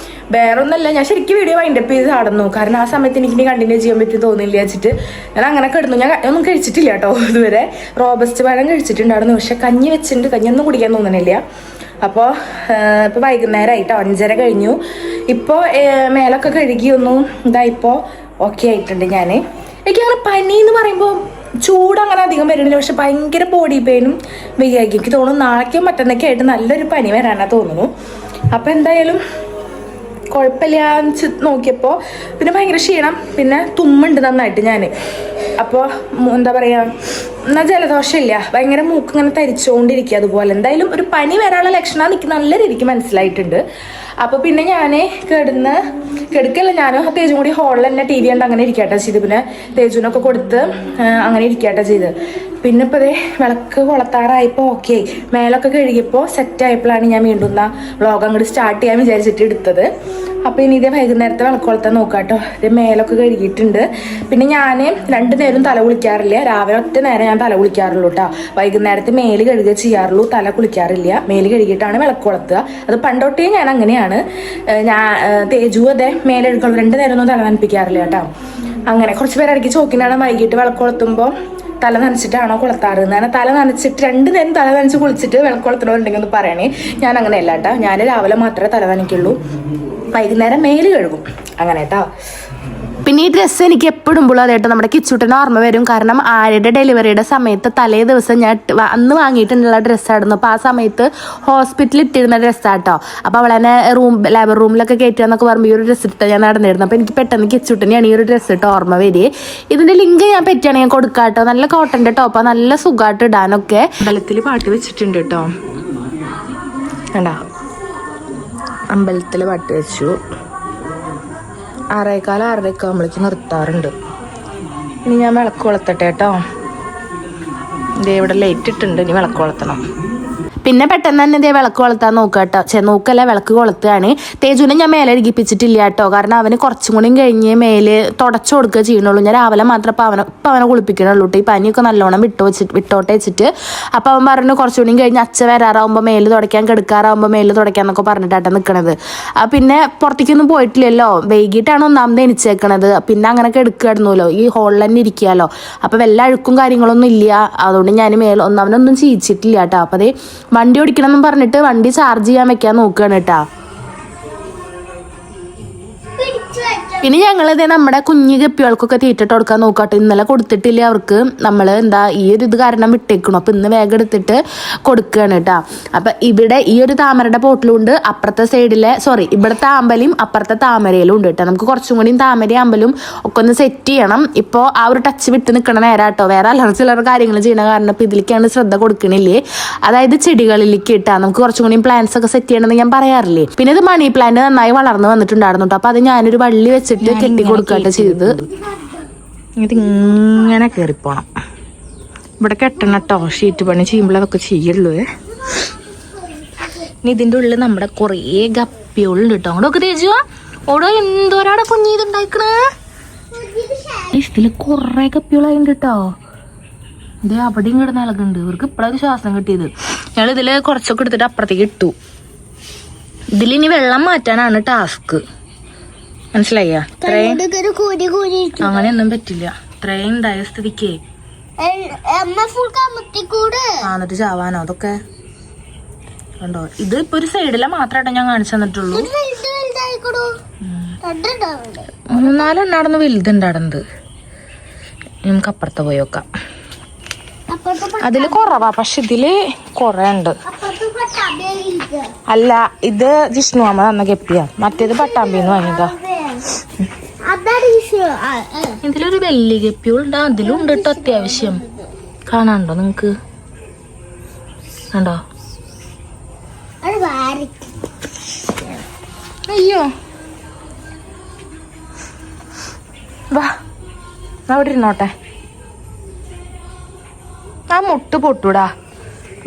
വേറെ ഒന്നല്ല, ഞാൻ ശരിക്കും വീഡിയോ വൈൻഡപ്പ് ചെയ്ത് നടന്നു. കാരണം ആ സമയത്ത് എനിക്ക് ഇനി കണ്ടിന്യൂ ചെയ്യാൻ പറ്റി തോന്നില്ല വെച്ചിട്ട് ഞാൻ അങ്ങനെ കിടന്നു. ഞാൻ ഒന്നും കഴിച്ചിട്ടില്ല കേട്ടോ ഇതുവരെ. റോബസ്റ്റ് പഴം കഴിച്ചിട്ടുണ്ടായിരുന്നു, പക്ഷെ കഞ്ഞി വെച്ചിട്ടുണ്ട്. കഞ്ഞിയൊന്നും കുടിക്കാൻ തോന്നണില്ല. അപ്പോൾ ഇപ്പോൾ വൈകുന്നേരമായിട്ടോ, 5:30 കഴിഞ്ഞു. ഇപ്പോൾ മേലൊക്കെ കഴുകി ഒന്നും ഇതായിപ്പോൾ ഓക്കെ ആയിട്ടുണ്ട്. എനിക്കങ്ങനെ പനി എന്ന് പറയുമ്പോൾ ചൂട് അങ്ങനെ അധികം വരുന്നില്ല, പക്ഷെ ഭയങ്കര ബോഡി പെയിനും വയ്യാക്കി. എനിക്ക് തോന്നുന്നു നാളേക്കോ മറ്റന്നൊക്കെ ആയിട്ട് നല്ലൊരു പനി വരാനാണ് തോന്നുന്നു. അപ്പോൾ എന്തായാലും കുഴപ്പമില്ല നോക്കിയപ്പോൾ പിന്നെ ഭയങ്കര ക്ഷീണം, പിന്നെ തുമ്മുണ്ട് നന്നായിട്ട് ഞാൻ. അപ്പോൾ എന്താ പറയുക, എന്നാൽ ജലദോഷമില്ല, ഭയങ്കര മൂക്ക് ഇങ്ങനെ തരിച്ചുകൊണ്ടിരിക്കുക. അതുപോലെ എന്തായാലും ഒരു പനി വരാനുള്ള ലക്ഷണം എനിക്ക് നല്ല രീതിക്ക് മനസ്സിലായിട്ടുണ്ട്. അപ്പോൾ പിന്നെ ഞാൻ കിടക്കല്ല, ഞാനും തേജും കൂടി ഹോളിൽ തന്നെ TV കണ്ട് അങ്ങനെ ഇരിക്കട്ടെ ചെയ്ത്. പിന്നെ തേജുവിനൊക്കെ കൊടുത്ത് അങ്ങനെ ഇരിക്കട്ടെ ചെയ്ത്. പിന്നെ ഇപ്പോൾ ദേ വിളക്ക് കൊളത്താറായപ്പോൾ ഓക്കെ മേലൊക്കെ കഴുകിയപ്പോൾ സെറ്റ് ആയപ്പോഴാണ് ഞാൻ വീണ്ടും വ്ളോഗ് അങ്ങോട്ട് സ്റ്റാർട്ട് ചെയ്യാൻ വിചാരിച്ചിട്ട് എടുത്തത്. അപ്പോൾ ഇനി ഇതേ വൈകുന്നേരത്തെ വിളക്ക് കൊളത്താൻ നോക്കാം കേട്ടോ. ഇത് മേലൊക്കെ കഴുകിയിട്ടുണ്ട്. പിന്നെ ഞാൻ 2 നേരം തല കുളിക്കാറില്ല. രാവിലെ ഒറ്റ നേരം ഞാൻ തല കുളിക്കാറുള്ളൂ കേട്ടോ. വൈകുന്നേരത്തെ മേല് കഴുകുക ചെയ്യാറുള്ളൂ, തല കുളിക്കാറില്ല. മേല് കഴുകിയിട്ടാണ് വിളക്ക് കൊളുത്തുക. അത് പണ്ടൊട്ടേ ഞാൻ അങ്ങനെയാണ്. തേജു അതെ മേലെടുക്കുള്ളൂ, 2 നേരം ഒന്നും തല നനപ്പിക്കാറില്ല കേട്ടോ. അങ്ങനെ കുറച്ച് പേര് ഇടയ്ക്ക് ചോക്കിനാണ് വൈകിട്ട് വിളക്ക് കൊളുത്തുമ്പോൾ തല നനച്ചിട്ടാണോ കുളത്താറ്. ഞാൻ തല നനച്ചിട്ട് 2 നേരം തല നനച്ച് കുളിച്ചിട്ട് വിളക്ക് കൊളുത്തണമെന്നുണ്ടെങ്കിൽ ഒന്ന് പറയണേ. ഞാൻ അങ്ങനെയല്ല കേട്ടോ. ഞാൻ രാവിലെ മാത്രമേ തല നനയ്ക്കുള്ളൂ, വൈകുന്നേരം മേല് കഴുകും അങ്ങനെ കേട്ടോ. പിന്നെ ഈ ഡ്രസ്സ് എനിക്ക് എപ്പോഴും അതേട്ടോ നമ്മുടെ കിച്ചൂട്ടന് ഓർമ്മ വരും. കാരണം ആരുടെ ഡെലിവറിയുടെ സമയത്ത് തലേ ദിവസം ഞാൻ അന്ന് വാങ്ങിയിട്ടുള്ള ഡ്രസ്സായിരുന്നു. അപ്പോൾ ആ സമയത്ത് ഹോസ്പിറ്റലിൽ ഇട്ടിരുന്ന ഡ്രസ്സാട്ടോ. അപ്പോൾ അവളെന്നെ ലേബർ റൂമിലൊക്കെ കയറ്റുക എന്നൊക്കെ പറയുമ്പോൾ ഈ ഒരു ഡ്രസ്സ് ഇട്ട് ഞാൻ നടന്നിരുന്നു. അപ്പോൾ എനിക്ക് പെട്ടെന്ന് കിച്ചൂട്ടനെയാണ് ഈ ഒരു ഡ്രസ്സ് ഇട്ട് ഓർമ്മ വരിക. ഇതിൻ്റെ ലിങ്ക് ഞാൻ പറ്റുകയാണെങ്കിൽ കൊടുക്കാം കേട്ടോ. നല്ല കോട്ടൻ്റെ ടോപ്പാണ്, നല്ല സുഖമായിട്ട് ഇടാനൊക്കെ. അമ്പലത്തിൽ പാട്ട് വെച്ചിട്ടുണ്ട് കേട്ടോ. വേണ്ട, അമ്പലത്തിൽ പാട്ട് വെച്ചു. 6:15 6:30 ആകുമ്പോഴേക്ക് നിർത്താറുണ്ട്. ഇനി ഞാൻ വിളക്ക് കൊളുത്തട്ടെ കേട്ടോ. ഇതേ ഇവിടെ ലൈറ്റ് ഇട്ടുണ്ട്, ഇനി വിളക്ക് കൊളുത്തണം. പിന്നെ പെട്ടെന്ന് തന്നെ ഇതേ വിളക്ക് കൊളുത്താൻ നോക്കുക കേട്ടോ. നോക്കല്ല, വിളക്ക് കൊളുത്തുകയാണ്. തേജുവിനെ ഞാൻ മേലെ ഇടിപ്പിച്ചിട്ടില്ല കേട്ടോ. കാരണം അവന് കുറച്ചും കൂടി കഴിഞ്ഞ് മേല് തുടച്ചു കൊടുക്കുക ചെയ്യണുള്ളൂ. ഞാൻ രാവിലെ മാത്രം ഇപ്പം അവനെ കുളിപ്പിക്കണുള്ളൂ കേട്ടോ. ഈ പനിയൊക്കെ നല്ലോണം വിട്ടോട്ടെ വെച്ചിട്ട്. അപ്പോൾ അവൻ പറഞ്ഞു കുറച്ചുകൂടി കഴിഞ്ഞ് അച്ഛൻ വരാറാവുമ്പോൾ മേല് തുടയ്ക്കാൻ, കെടുക്കാറാവുമ്പോൾ മേല് തുടയ്ക്കാന്നൊക്കെ പറഞ്ഞിട്ടാണ് നിൽക്കണത്. പിന്നെ പുറത്തേക്കൊന്നും പോയിട്ടില്ലല്ലോ, വൈകിട്ടാണ് ഒന്നാമത് എണിച്ചേക്കണത്. പിന്നെ അങ്ങനെ കെടുക്കുകയായിരുന്നല്ലോ, ഈ ഹോളിൽ തന്നെ ഇരിക്കുകയല്ലോ. അപ്പോൾ വല്ല അഴുക്കും കാര്യങ്ങളൊന്നും ഇല്ല. അതുകൊണ്ട് ഞാൻ ഒന്നാമതൊന്നും ചെയ്യിച്ചിട്ടില്ല കേട്ടോ. അപ്പോൾ അതേ വണ്ടി ഓടിക്കണമെന്നും പറഞ്ഞിട്ട് വണ്ടി ചാർജ് ചെയ്യാൻ വെക്കാൻ നോക്കുകയാണ് കേട്ടോ. പിന്നെ ഞങ്ങളിതേ നമ്മുടെ കുഞ്ഞു ഗപ്പികൾക്കൊക്കെ തീറ്റിട്ട് കൊടുക്കാൻ നോക്കാട്ടോ. ഇന്നലെ കൊടുത്തിട്ടില്ല അവർക്ക്. നമ്മൾ ഈ ഒരു ഇത് കാരണം വിട്ടേക്കണം. അപ്പം ഇന്ന് വേഗം എടുത്തിട്ട് കൊടുക്കുകയാണ് കേട്ടോ. അപ്പം ഇവിടെ ഈ ഒരു താമരയുടെ പോട്ടിലുണ്ട്, അപ്പുറത്തെ സൈഡിലെ ഇവിടുത്തെ ആമ്പലും അപ്പുറത്തെ താമരയിലും ഉണ്ട് കേട്ടോ. നമുക്ക് കുറച്ചും കൂടി താമര ആമ്പലും ഒക്കെ ഒന്ന് സെറ്റ് ചെയ്യണം. ഇപ്പോൾ ആ ഒരു ടച്ച് വിട്ട് നിൽക്കണ നേരാട്ടോ. വേറെ അല്ലറ ചില്ലറ കാര്യങ്ങൾ ചെയ്യണ കാരണം ഇപ്പം ഇതിലേക്കാണ് ശ്രദ്ധ കൊടുക്കണില്ലേ. അതായത് ചെടികളിലേക്ക് ഇട്ടാ നമുക്ക് കുറച്ചും കൂടി പ്ലാന്റ്സ് ഒക്കെ സെറ്റ് ചെയ്യണമെന്ന് ഞാൻ പറയാറില്ലേ. പിന്നെ ഇത് മണി പ്ലാന്റ് നന്നായി വളർന്നു വന്നിട്ടുണ്ടായിരുന്നു കേട്ടോ. അപ്പം അത് ഞാനൊരു വള്ളി വെച്ചിട്ട് കെട്ടി കൊടുക്കട്ടെ ചെയ്ത്. ഇതിങ്ങനെ കയറിപ്പോണം. ഇവിടെ കെട്ടണം കേട്ടോ. ഷീറ്റ് പണി ചെയ്യുമ്പോൾ അതൊക്കെ ചെയ്യുള്ളൂ. ഇനി ഇതിൻ്റെ ഉള്ളിൽ നമ്മുടെ കുറേ ഗപ്പികളുണ്ട് കേട്ടോ. അങ്ങോട്ടൊക്കെ തേജുവാ ഓടോ, എന്തോരാടെ കുഞ്ഞി ഇതുണ്ടായിക്കണേ. ഇതിൽ കുറേ ഗപ്പികളായിട്ടുണ്ട് കേട്ടോ. ഇത് അവിടെയും കിടന്ന് ഇളകുന്നുണ്ട്. ഇവർക്ക് ഇപ്പോഴൊരു ശ്വാസം കിട്ടിയത്. ഞങ്ങൾ ഇതിൽ കുറച്ചൊക്കെ എടുത്തിട്ട് അപ്പുറത്തേക്ക് ഇട്ടു. ഇതിലിനി വെള്ളം മാറ്റാനാണ് ടാസ്ക്, മനസ്സിലായ? അങ്ങനെയൊന്നും പറ്റില്ല. ഇത്രയും ഉണ്ടായ സ്ഥിതിക്ക് എന്നിട്ട് ചാവാനോ അതൊക്കെ കണ്ടോ. ഇത് ഇപ്പൊ ഒരു സൈഡിലെ മാത്രമായിട്ടോ ഞാൻ കാണിച്ചു തന്നിട്ടുള്ളൂ. 3-4 ഉണ്ടായിരുന്നു വലുതുണ്ടായിരുന്നത്. നമുക്ക് അപ്പുറത്ത് പോയി നോക്കാം. അതില് കുറവാ, പക്ഷെ ഇതില് കൊറേ ഉണ്ട്. അല്ല, ഇത് ജിഷ്ണു അമ്മ തന്ന ഗപ്പിയാ. മറ്റേത് പട്ടാമ്പിന്ന് വാങ്ങിയതാ. ഇതിലൊരു വെള്ളി ഗപ്പിയുണ്ട്. അതിലുണ്ട് കേട്ടോ അത്യാവശ്യം. കാണാണ്ടോ നിങ്ങക്ക്? കണ്ടോ? അയ്യോ, വാ അവിടെ ഇരുന്നോട്ടെ. ആ മുട്ട് പൊട്ടൂടാ.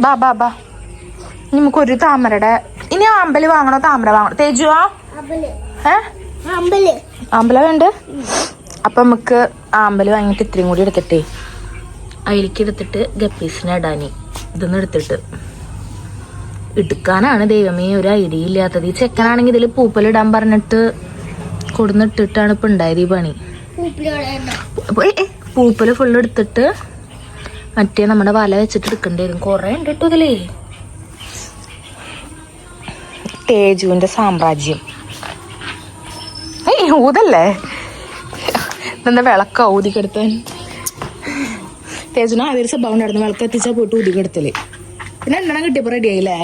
ബാ ബാ ബാ. നമുക്കൊരു താമരയുടെ ഇനി ആമ്പല് വാങ്ങണോ താമര വാങ്ങണോ തേജുവാ? ആമ്പല വേണ്ട. അപ്പൊ നമുക്ക് ആമ്പല് വാങ്ങിയിട്ട് ഇത്രയും കൂടി എടുത്തിട്ടേ അതിലേക്ക് എടുത്തിട്ട് ഗപ്പീസിനെ ഇടാനി. ഇതൊന്നും എടുത്തിട്ട് എടുക്കാനാണ് ദൈവമേ ഒരു ഐഡിയ ഇല്ലാത്തത്. ഈ ചെക്കനാണെങ്കിൽ ഇതിൽ പൂപ്പലിടാൻ പറഞ്ഞിട്ട് കൊടുന്നിട്ടിട്ടാണ് ഇപ്പൊ ഉണ്ടായത് ഈ പണി. പൂപ്പല് ഫുള്ള് എടുത്തിട്ട് മറ്റേ നമ്മുടെ വല വെച്ചിട്ട് എടുക്കേണ്ടി വരും. കൊറേ ഉണ്ട് കേട്ടോ ഇതിലേ. തേജുവിന്റെ സാമ്രാജ്യം. ഊതല്ലേ, എന്താ വിളക്ക ഊതിക്കെടുത്താൻ. തേജുന ആദ്യം സ്വഭാവം ഉണ്ടായിരുന്നു, വിളക്ക് എത്തിച്ചാൽ പോയിട്ട് ഊതിക്കെടുത്തല്. പിന്നെ എണ്ണം കിട്ടിയപ്പോ റെഡി ആയില്ലേ.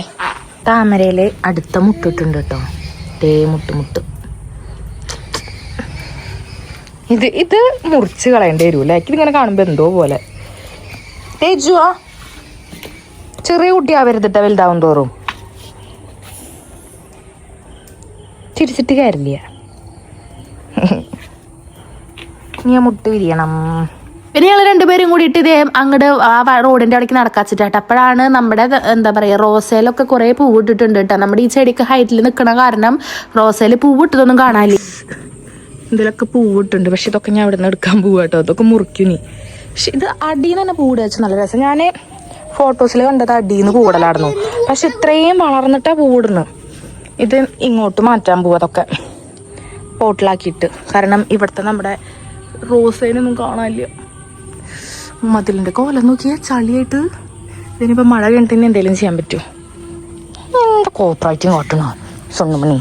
താമരയില് അടുത്ത മുട്ടിട്ടുണ്ട് കേട്ടോ. തേ മുട്ട് ഇത് മുറിച്ച് കളയേണ്ടി വരൂല്ലേ. ഇതിങ്ങനെ കാണുമ്പോ എന്തോ പോലെ. തേജുവാ ചെറിയ കുട്ടിയാവരുതിട്ട വലുതാവും തോറും. ചിരിച്ചിട്ട് കാര്യമില്ല. ഇനി മുട്ട് വിരിയണം. പിന്നെ ഞങ്ങൾ രണ്ടുപേരും കൂടിയിട്ട് ഇതേ അങ്ങോട്ട് ആ റോഡിന്റെ അവിടേക്ക് നടക്കാച്ചിട്ടാട്ടോ. അപ്പോഴാണ് നമ്മുടെ എന്താ പറയാ റോസയിലൊക്കെ കുറെ പൂവ് ഇട്ടിട്ടുണ്ട് കേട്ടോ. നമ്മുടെ ഈ ചെടിക്ക് ഹൈറ്റിൽ നിൽക്കണ കാരണം റോസയിൽ പൂവ് ഇട്ടതൊന്നും കാണാനില്ല. ഇതിലൊക്കെ പൂവ് ഇട്ടുണ്ട്. പക്ഷെ ഇതൊക്കെ ഞാൻ അവിടെ നിന്ന് എടുക്കാൻ പോവാ കേട്ടോ. ഇതൊക്കെ മുറിക്കുനി. പക്ഷെ ഇത് അടിയിൽ തന്നെ പൂവിട വെച്ചാൽ നല്ല രസം. ഞാൻ ഫോട്ടോസിൽ കണ്ടത് അടിയിൽ പൂവിടലായിരുന്നു. പക്ഷെ ഇത്രയും വളർന്നിട്ടാ പൂവിടുന്നു. ഇത് ഇങ്ങോട്ട് മാറ്റാൻ പോവാ അതൊക്കെ പോട്ടിലാക്കിയിട്ട്. കാരണം ഇവിടുത്തെ നമ്മുടെ റോസേനൊന്നും കാണാനില്ല. മതിലിൻ്റെ കോലം നോക്കിയാൽ ചളിയായിട്ട്. ഇതിനിപ്പോൾ മഴ കഴിഞ്ഞിട്ട് തന്നെ എന്തെങ്കിലും ചെയ്യാൻ പറ്റുമോ? എന്താ കോപ്പറേറ്റും കോട്ടണോ സ്വണ്ണമണി.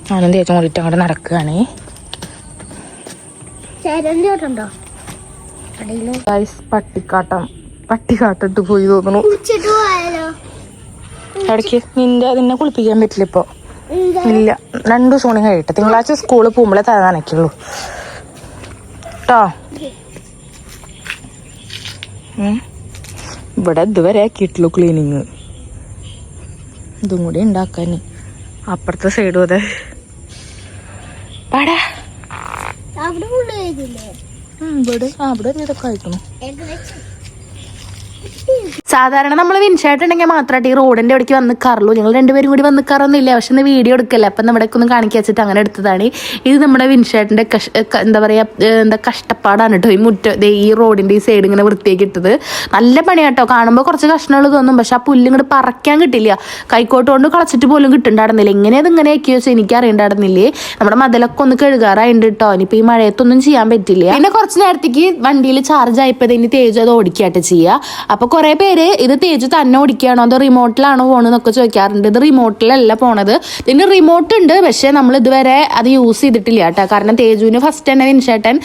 ഞാനും തേച്ച് മുറിയിട്ട് അങ്ങോട്ട് നടക്കുകയാണേ. പട്ടിക്കാട്ടിട്ട് പോയി തോന്നുന്നു. ഇടയ്ക്ക് നിന്നെ കുളിപ്പിക്കാൻ പറ്റില്ല ഇപ്പൊ. ഇല്ല, 2 ദിവസം കൂടി കഴിയട്ടെ. തിങ്കളാഴ്ച സ്കൂളിൽ പോകുമ്പോഴേ തല നനയ്ക്കുള്ളൂ കേട്ടോ. ഇവിടെ ഇതുവരെ ആക്കിയിട്ടുള്ളൂ ക്ലീനിങ്. ഇതും കൂടി ഉണ്ടാക്കാൻ. അപ്പുറത്തെ സൈഡും അതെ. പാടാ അവിടെ ഇതൊക്കെ ആയിക്കണു. സാധാരണ നമ്മൾ വിൻഷായിട്ടുണ്ടെങ്കിൽ മാത്രമായിട്ട് ഈ റോഡിന്റെ അവിടേക്ക് വന്ന് കയറുള്ളൂ. ഞങ്ങൾ രണ്ടുപേരും കൂടി വന്ന് കയറൊന്നുമില്ല. പക്ഷെ ഇന്ന് വീഡിയോ എടുക്കല്ലേ, അപ്പം നമ്മുടെ ഒന്ന് കാണിക്കാൻ വെച്ചിട്ട് അങ്ങനെ എടുത്തതാണ്. ഇത് നമ്മുടെ വിൻഷാട്ടിന്റെ എന്താ പറയാ കഷ്ടപ്പാടാണ് കേട്ടോ. ഈ ഈ റോഡിന്റെ ഈ സൈഡ് ഇങ്ങനെ വൃത്തിയാക്കി ഇട്ടത് നല്ല പണിയാട്ടോ. കാണുമ്പോൾ കുറച്ച് കഷ്ണങ്ങൾ തോന്നും, പക്ഷെ ആ പുല്ല് ഇങ്ങോട്ട് പറക്കാൻ കിട്ടില്ല. കൈക്കോട്ട് കൊണ്ട് കളച്ചിട്ട് പോലും കിട്ടുന്നുണ്ടായിരുന്നില്ല. എങ്ങനെയത് ഇങ്ങനെ ആക്കി വെച്ചാൽ എനിക്ക് അറിയണ്ടായിരുന്നില്ലേ. നമ്മുടെ മതിലൊക്കെ ഒന്ന് കഴുകാറായിട്ടുണ്ട് കേട്ടോ. ഇനിയിപ്പോൾ ഈ മഴയത്തൊന്നും ചെയ്യാൻ പറ്റില്ല. പിന്നെ കുറച്ച് നേരത്തേക്ക് വണ്ടിയിൽ ചാർജ് ആയപ്പോൾ ഇനി തേജ് അത് ഓടിക്കാട്ട് ചെയ്യുക. അപ്പൊ കുറെ പേര് ഇത് തേജ് തന്നെ ഓടിക്കുകയാണോ അതോ റിമോട്ടിലാണോ പോണെന്നൊക്കെ ചോദിക്കാറുണ്ട്. ഇത് റിമോട്ടിലല്ല പോണത്. ഇതിന് റിമോട്ട് ഉണ്ട്, പക്ഷെ നമ്മൾ ഇതുവരെ അത് യൂസ് ചെയ്തിട്ടില്ല കേട്ടോ. കാരണം തേജുവിന് ഫസ്റ്റ് തന്നെ വിൻഷേട്ടൻ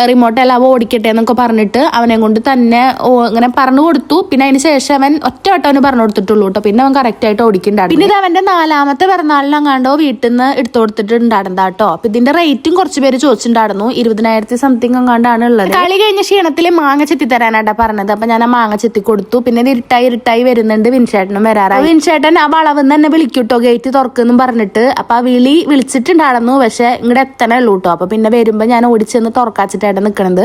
റിമോട്ട് എല്ലാം ഓടിക്കട്ടെ എന്നൊക്കെ പറഞ്ഞിട്ട് അവനെ കൊണ്ട് തന്നെ ഇങ്ങനെ പറഞ്ഞു കൊടുത്തു. പിന്നെ അതിന് ശേഷം അവൻ ഒറ്റ വട്ടം അവന് പറഞ്ഞു കൊടുത്തിട്ടുള്ളൂ കേട്ടോ. പിന്നെ അവൻ കറക്റ്റ് ആയിട്ട് ഓടിക്കണ്ടായിരുന്നു. പിന്നെ ഇത് അവന്റെ 4ാമത്തെ പിറന്നാളിനെങ്ങാണ്ടോ വീട്ടിൽ നിന്ന് എടുത്തു കൊടുത്തിട്ടുണ്ടായിരുന്നു കേട്ടോ. അപ്പൊ ഇതിന്റെ റേറ്റും കുറച്ച് പേര് ചോദിച്ചിട്ടുണ്ടായിരുന്നു. 20,000 സംതിങ് എങ്ങാണ്ടാണ് ഉള്ളത്. കളി കഴിഞ്ഞ ക്ഷീണത്തിൽ മാങ്ങ ചെത്തി തരാനാട്ടാ പറഞ്ഞത്. അപ്പൊ ഞാൻ ആ മാങ്ങ ചെത്തി കൊടുത്തു. പിന്നെ ഇരുട്ടായി വരുന്നുണ്ട്. വിൻഷേട്ടനും വരാറായി. വിൻഷേട്ടൻ ആ വളവെന്ന് തന്നെ വിളിക്കൂട്ടോ, ഗേറ്റ് തുറക്കുന്നും പറഞ്ഞിട്ട്. അപ്പൊ ആ വിളിച്ചിട്ടുണ്ടായിരുന്നു, പക്ഷെ ഇങ്ങോട്ട് എത്തണേ ഉള്ളൂ കേട്ടോ. അപ്പൊ പിന്നെ വരുമ്പോ ഞാൻ ഓടിച്ചെന്ന് തുറക്കാച്ചിട്ടായിട്ട് നിൽക്കണത്.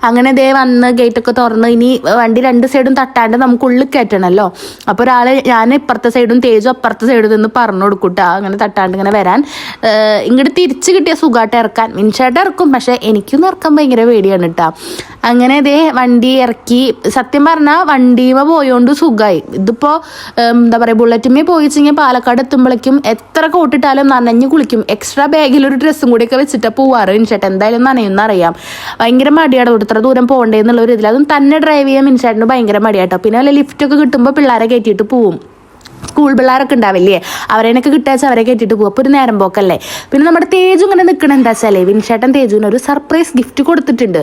അങ്ങനെ ദേ വന്ന് ഗേറ്റ് ഒക്കെ തുറന്ന് ഇനി വണ്ടി 2 സൈഡും തട്ടാണ്ട് നമുക്ക് ഉള്ളിൽ കയറ്റണല്ലോ. അപ്പൊ ഒരാള് ഞാൻ ഇപ്പുറത്തെ സൈഡും തേജും അപ്പുറത്തെ സൈഡും നിന്ന് പറഞ്ഞു കൊടുക്കൂട്ടാ, അങ്ങനെ തട്ടാണ്ട് ഇങ്ങനെ വരാൻ. ഇങ്ങോട്ട് തിരിച്ചു കിട്ടിയ സുഖമായിട്ട് ഇറക്കാൻ. വിൻഷേട്ടൻ ഇറക്കും, പക്ഷെ എനിക്കൊന്നും ഇറക്കാൻ ഭയങ്കര പേടിയാണ് കേട്ടോ. അങ്ങനെ ദേ വണ്ടി ഇറക്കി. സത്യം പറഞ്ഞാൽ വണ്ടിമ പോയോണ്ട് സുഖമായി. ഇതിപ്പോ എന്താ പറയാ ബുള്ളറ്റുമ്മേ പോയിച്ചെങ്കിൽ പാലക്കാട് എത്തുമ്പോഴേക്കും എത്ര കോട്ടിട്ടാലും നനഞ്ഞ് കുളിക്കും. എക്സ്ട്രാ ബാഗിലൊരു ഡ്രസ്സും കൂടിയൊക്കെ വെച്ചിട്ട് പോവാറ്. വിൻഷേട്ടൻ എന്തായാലും നനയുന്ന അറിയാം. ഭയങ്കര മടിയാണ് ഇത്ര ദൂരം പോകണ്ടേ എന്നുള്ള ഒരു ഇതിൽ. അതും തന്നെ ഡ്രൈവ് ചെയ്യാൻ വിൻഷേട്ടന് ഭയങ്കര മടിയാട്ടോ. പിന്നെ വല്ല ലിഫ്റ്റൊക്കെ കിട്ടുമ്പോൾ പിള്ളേരെ കയറ്റിയിട്ട് പോവും. സ്കൂൾ പിള്ളേരൊക്കെ ഉണ്ടാവില്ലേ, അവരേനൊക്കെ കിട്ടാച്ച അവരെ കയറ്റിട്ട് പോകും. അപ്പോൾ ഒരു നേരം പോക്കല്ലേ. പിന്നെ നമ്മുടെ തേജു ഇങ്ങനെ നിൽക്കണം. എന്താ വെച്ചാലേ വിൻഷേട്ടൻ തേജുവിന് ഒരു സർപ്രൈസ് ഗിഫ്റ്റ് കൊടുത്തിട്ടുണ്ട്.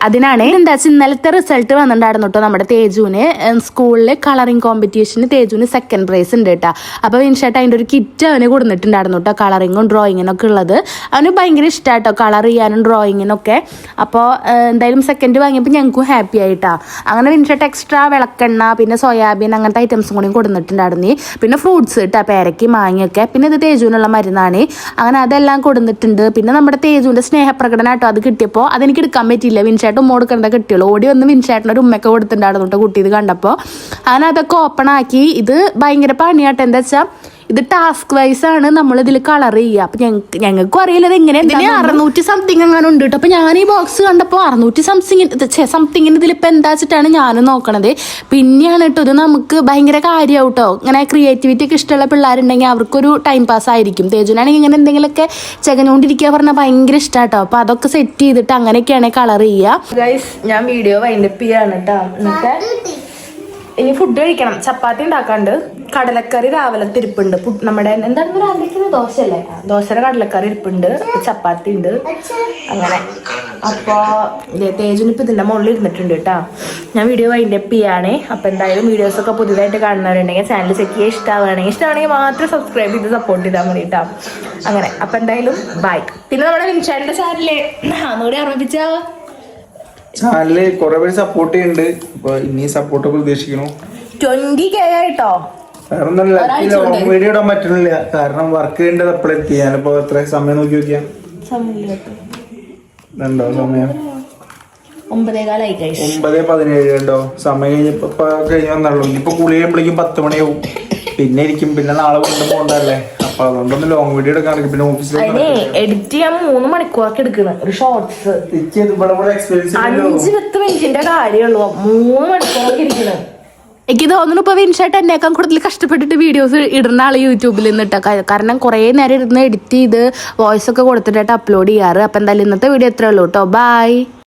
അതിനാണ് എന്താ വെച്ചാൽ ഇന്നലത്തെ റിസൾട്ട് വന്നിട്ടുണ്ടായിരുന്നു കേട്ടോ. നമ്മുടെ തേജുവിന് സ്കൂളിൽ കളറിങ് കോമ്പറ്റീഷന് തേജുവിന് 2nd പ്രൈസ് ഉണ്ട് കേട്ടോ. അപ്പോൾ വിൻഷേട്ടൻ അതിൻ്റെ ഒരു കിറ്റ് അവന് കൊടുത്തിട്ടുണ്ടായിരുന്നു കേട്ടോ. കളറിങ്ങും ഡ്രോയിങ്ങിനൊക്കെ ഉള്ളത് അവന് ഭയങ്കര ഇഷ്ടമായിട്ടോ, കളർ ചെയ്യാനും ഡ്രോയിങ്ങിനൊക്കെ. അപ്പോൾ എന്തായാലും 2nd വാങ്ങിയപ്പോൾ ഞങ്ങൾക്കും ഹാപ്പി ആയിട്ടാ. അങ്ങനെ വിൻഷേട്ടൻ എക്സ്ട്രാ വിളക്കെണ്ണ പിന്നെ സോയാബീൻ അങ്ങനത്തെ ഐറ്റംസും കൂടി കൊടുത്തിട്ടുണ്ടായിരുന്നു. പിന്നെ ഫ്രൂട്ട്സ് കേട്ടോ, പേരയ്ക്ക് മാങ്ങയൊക്കെ. പിന്നെ ഇത് തേജുവിനുള്ള മരുന്നാണ്. അങ്ങനെ അതെല്ലാം കൊടുത്തിട്ടുണ്ട്. പിന്നെ നമ്മുടെ തേജുവിന്റെ സ്നേഹപ്രകടനം കേട്ടോ. അത് കിട്ടിയപ്പോൾ അതെനിക്ക് എടുക്കാൻ പറ്റിയില്ല. വിൻഷേട്ടൻ ഉമ്മ കൊടുക്കേണ്ട കിട്ടിയുള്ളൂ. ഓടി വന്ന് വിൻഷേട്ടനൊരു ഉമ്മയൊക്കെ കൊടുത്തിട്ടുണ്ടായിരുന്നു കേട്ടോ കുട്ടി ഇത് കണ്ടപ്പോൾ. അങ്ങനെ അതൊക്കെ ഓപ്പൺ ആക്കി. ഇത് ഭയങ്കര പണിയാട്ടോ. എന്താ വെച്ചാൽ ഇത് ടാസ്ക് വൈസ് ആണ് നമ്മൾ ഇതിൽ കളർ ചെയ്യുക. അപ്പൊ ഞങ്ങൾക്കും അറിയില്ല ഇത് എങ്ങനെ. 600 സംതിങ് അങ്ങനെ ഉണ്ട് കേട്ടോ. അപ്പൊ ഞാൻ ഈ ബോക്സ് കണ്ടപ്പോൾ 600 സംതിങ്ങിന് ഇതിലിപ്പോൾ എന്താ വെച്ചിട്ടാണ് ഞാനും നോക്കണത്. പിന്നെയാണ് കേട്ടോ ഇത് നമുക്ക് ഭയങ്കര കാര്യമാവും കേട്ടോ. ഇങ്ങനെ ക്രിയേറ്റിവിറ്റി ഒക്കെ ഇഷ്ടമുള്ള പിള്ളേരുണ്ടെങ്കിൽ അവർക്കൊരു ടൈം പാസ് ആയിരിക്കും. തേജുനാണെങ്കിൽ ഇങ്ങനെ എന്തെങ്കിലുമൊക്കെ ചകഞ്ഞുകൊണ്ടിരിക്കുക പറഞ്ഞാൽ ഭയങ്കര ഇഷ്ടമാട്ടോ. അപ്പൊ അതൊക്കെ സെറ്റ് ചെയ്തിട്ട് അങ്ങനെയൊക്കെയാണ് കളർ ചെയ്യുക. ഗൈസ് ഞാൻ വീഡിയോ വൈൻഡപ്പ് ചെയ്യാണ് കേട്ടോ. എന്നിട്ട് ഇനി ഫുഡ് കഴിക്കണം. ചപ്പാത്തി ഉണ്ടാക്കാണ്ട്. കടലക്കറി രാവിലെ ഇരിപ്പുണ്ട്. നമ്മുടെ എന്താണ് രാവിലെ ദോശയല്ലേ, ദോശയുടെ കടലക്കറി ഇരിപ്പുണ്ട്. ചപ്പാത്തി ഉണ്ട്. അങ്ങനെ അപ്പോൾ തേജുനിപ്പോൾ ഇതിൻ്റെ മുകളിൽ ഇരുന്നിട്ടുണ്ട് കേട്ടോ. ഞാൻ വീഡിയോ വൈൻഡപ്പ് ചെയ്യുകയാണേ. അപ്പോൾ എന്തായാലും വീഡിയോസൊക്കെ പുതിയതായിട്ട് കാണുന്നവരുണ്ടെങ്കിൽ ചാനൽ ചെക്ക് ചെയ്യാൻ ഇഷ്ടമാണെങ്കിൽ മാത്രം സബ്സ്ക്രൈബ് ചെയ്ത് സപ്പോർട്ട് ചെയ്താൽ മതി കേട്ടോ. അങ്ങനെ അപ്പോൾ എന്തായാലും ബൈ. പിന്നെ നമ്മുടെ വിൻഷാന്റെ ചാനലിലെ ഒന്നുകൂടി ആരംഭിച്ചാ ചാനല് കുറെ പേര് സപ്പോർട്ട് ചെയ്യുന്നുണ്ട്. അപ്പൊ ഇനി സപ്പോർട്ടൊക്കെ പ്രതീക്ഷിക്കണു. 20K ആയിട്ടോ. വേറൊന്നും വീഡിയോ ഇടാൻ പറ്റുന്നില്ല. കാരണം വർക്ക് ചെയ്യേണ്ടത് എപ്പോഴെത്തി. ഞാനിപ്പോ എത്ര സമയം നോക്കി നോക്കിയാ സമയം 9:15 കഴിച്ചു. 9:17 ഉണ്ടോ? സമയം കഴിഞ്ഞപ്പോ കഴിഞ്ഞ് വന്നുള്ളൂ. ഇനിയിപ്പോ കുളി കഴിയുമ്പോഴേക്കും 10 മണിയാവും. പിന്നെ ഇരിക്കും. പിന്നെ നാളെ വീണ്ടും പോകണ്ടല്ലേ. അപ്പൊ അതുകൊണ്ടൊന്ന് ലോങ് വീഡിയോ എടുക്കാൻ പിന്നെ ഓഫീസിലേക്ക് എഡിറ്റ് ചെയ്യാൻ 3 മണിക്കൂറൊക്കെ എടുക്കണം. ഒരു ഷോർട്സ് 5-10 മിനിറ്റിന്റെ കാര്യമുള്ളൂ. 3 മണിക്കൂറൊക്കെ ഇരിക്കണം. എനിക്ക് തോന്നുന്നു ഇപ്പൊ വിൻഷായിട്ട് എന്നേക്കാൾ കൂടുതൽ കഷ്ടപ്പെട്ടിട്ട് വീഡിയോസ് ഇടുന്ന ആള് യൂട്യൂബിൽ നിന്നിട്ടാ. കാരണം കുറെ നേരം ഇരുന്ന് എഡിറ്റ് ചെയ്ത് വോയിസ് ഒക്കെ കൊടുത്തിട്ടായിട്ട് അപ്ലോഡ് ചെയ്യാറ്. അപ്പൊ എന്തായാലും ഇന്നത്തെ വീഡിയോ ഇത്രേ ഉള്ളൂ കേട്ടോ. ബൈ.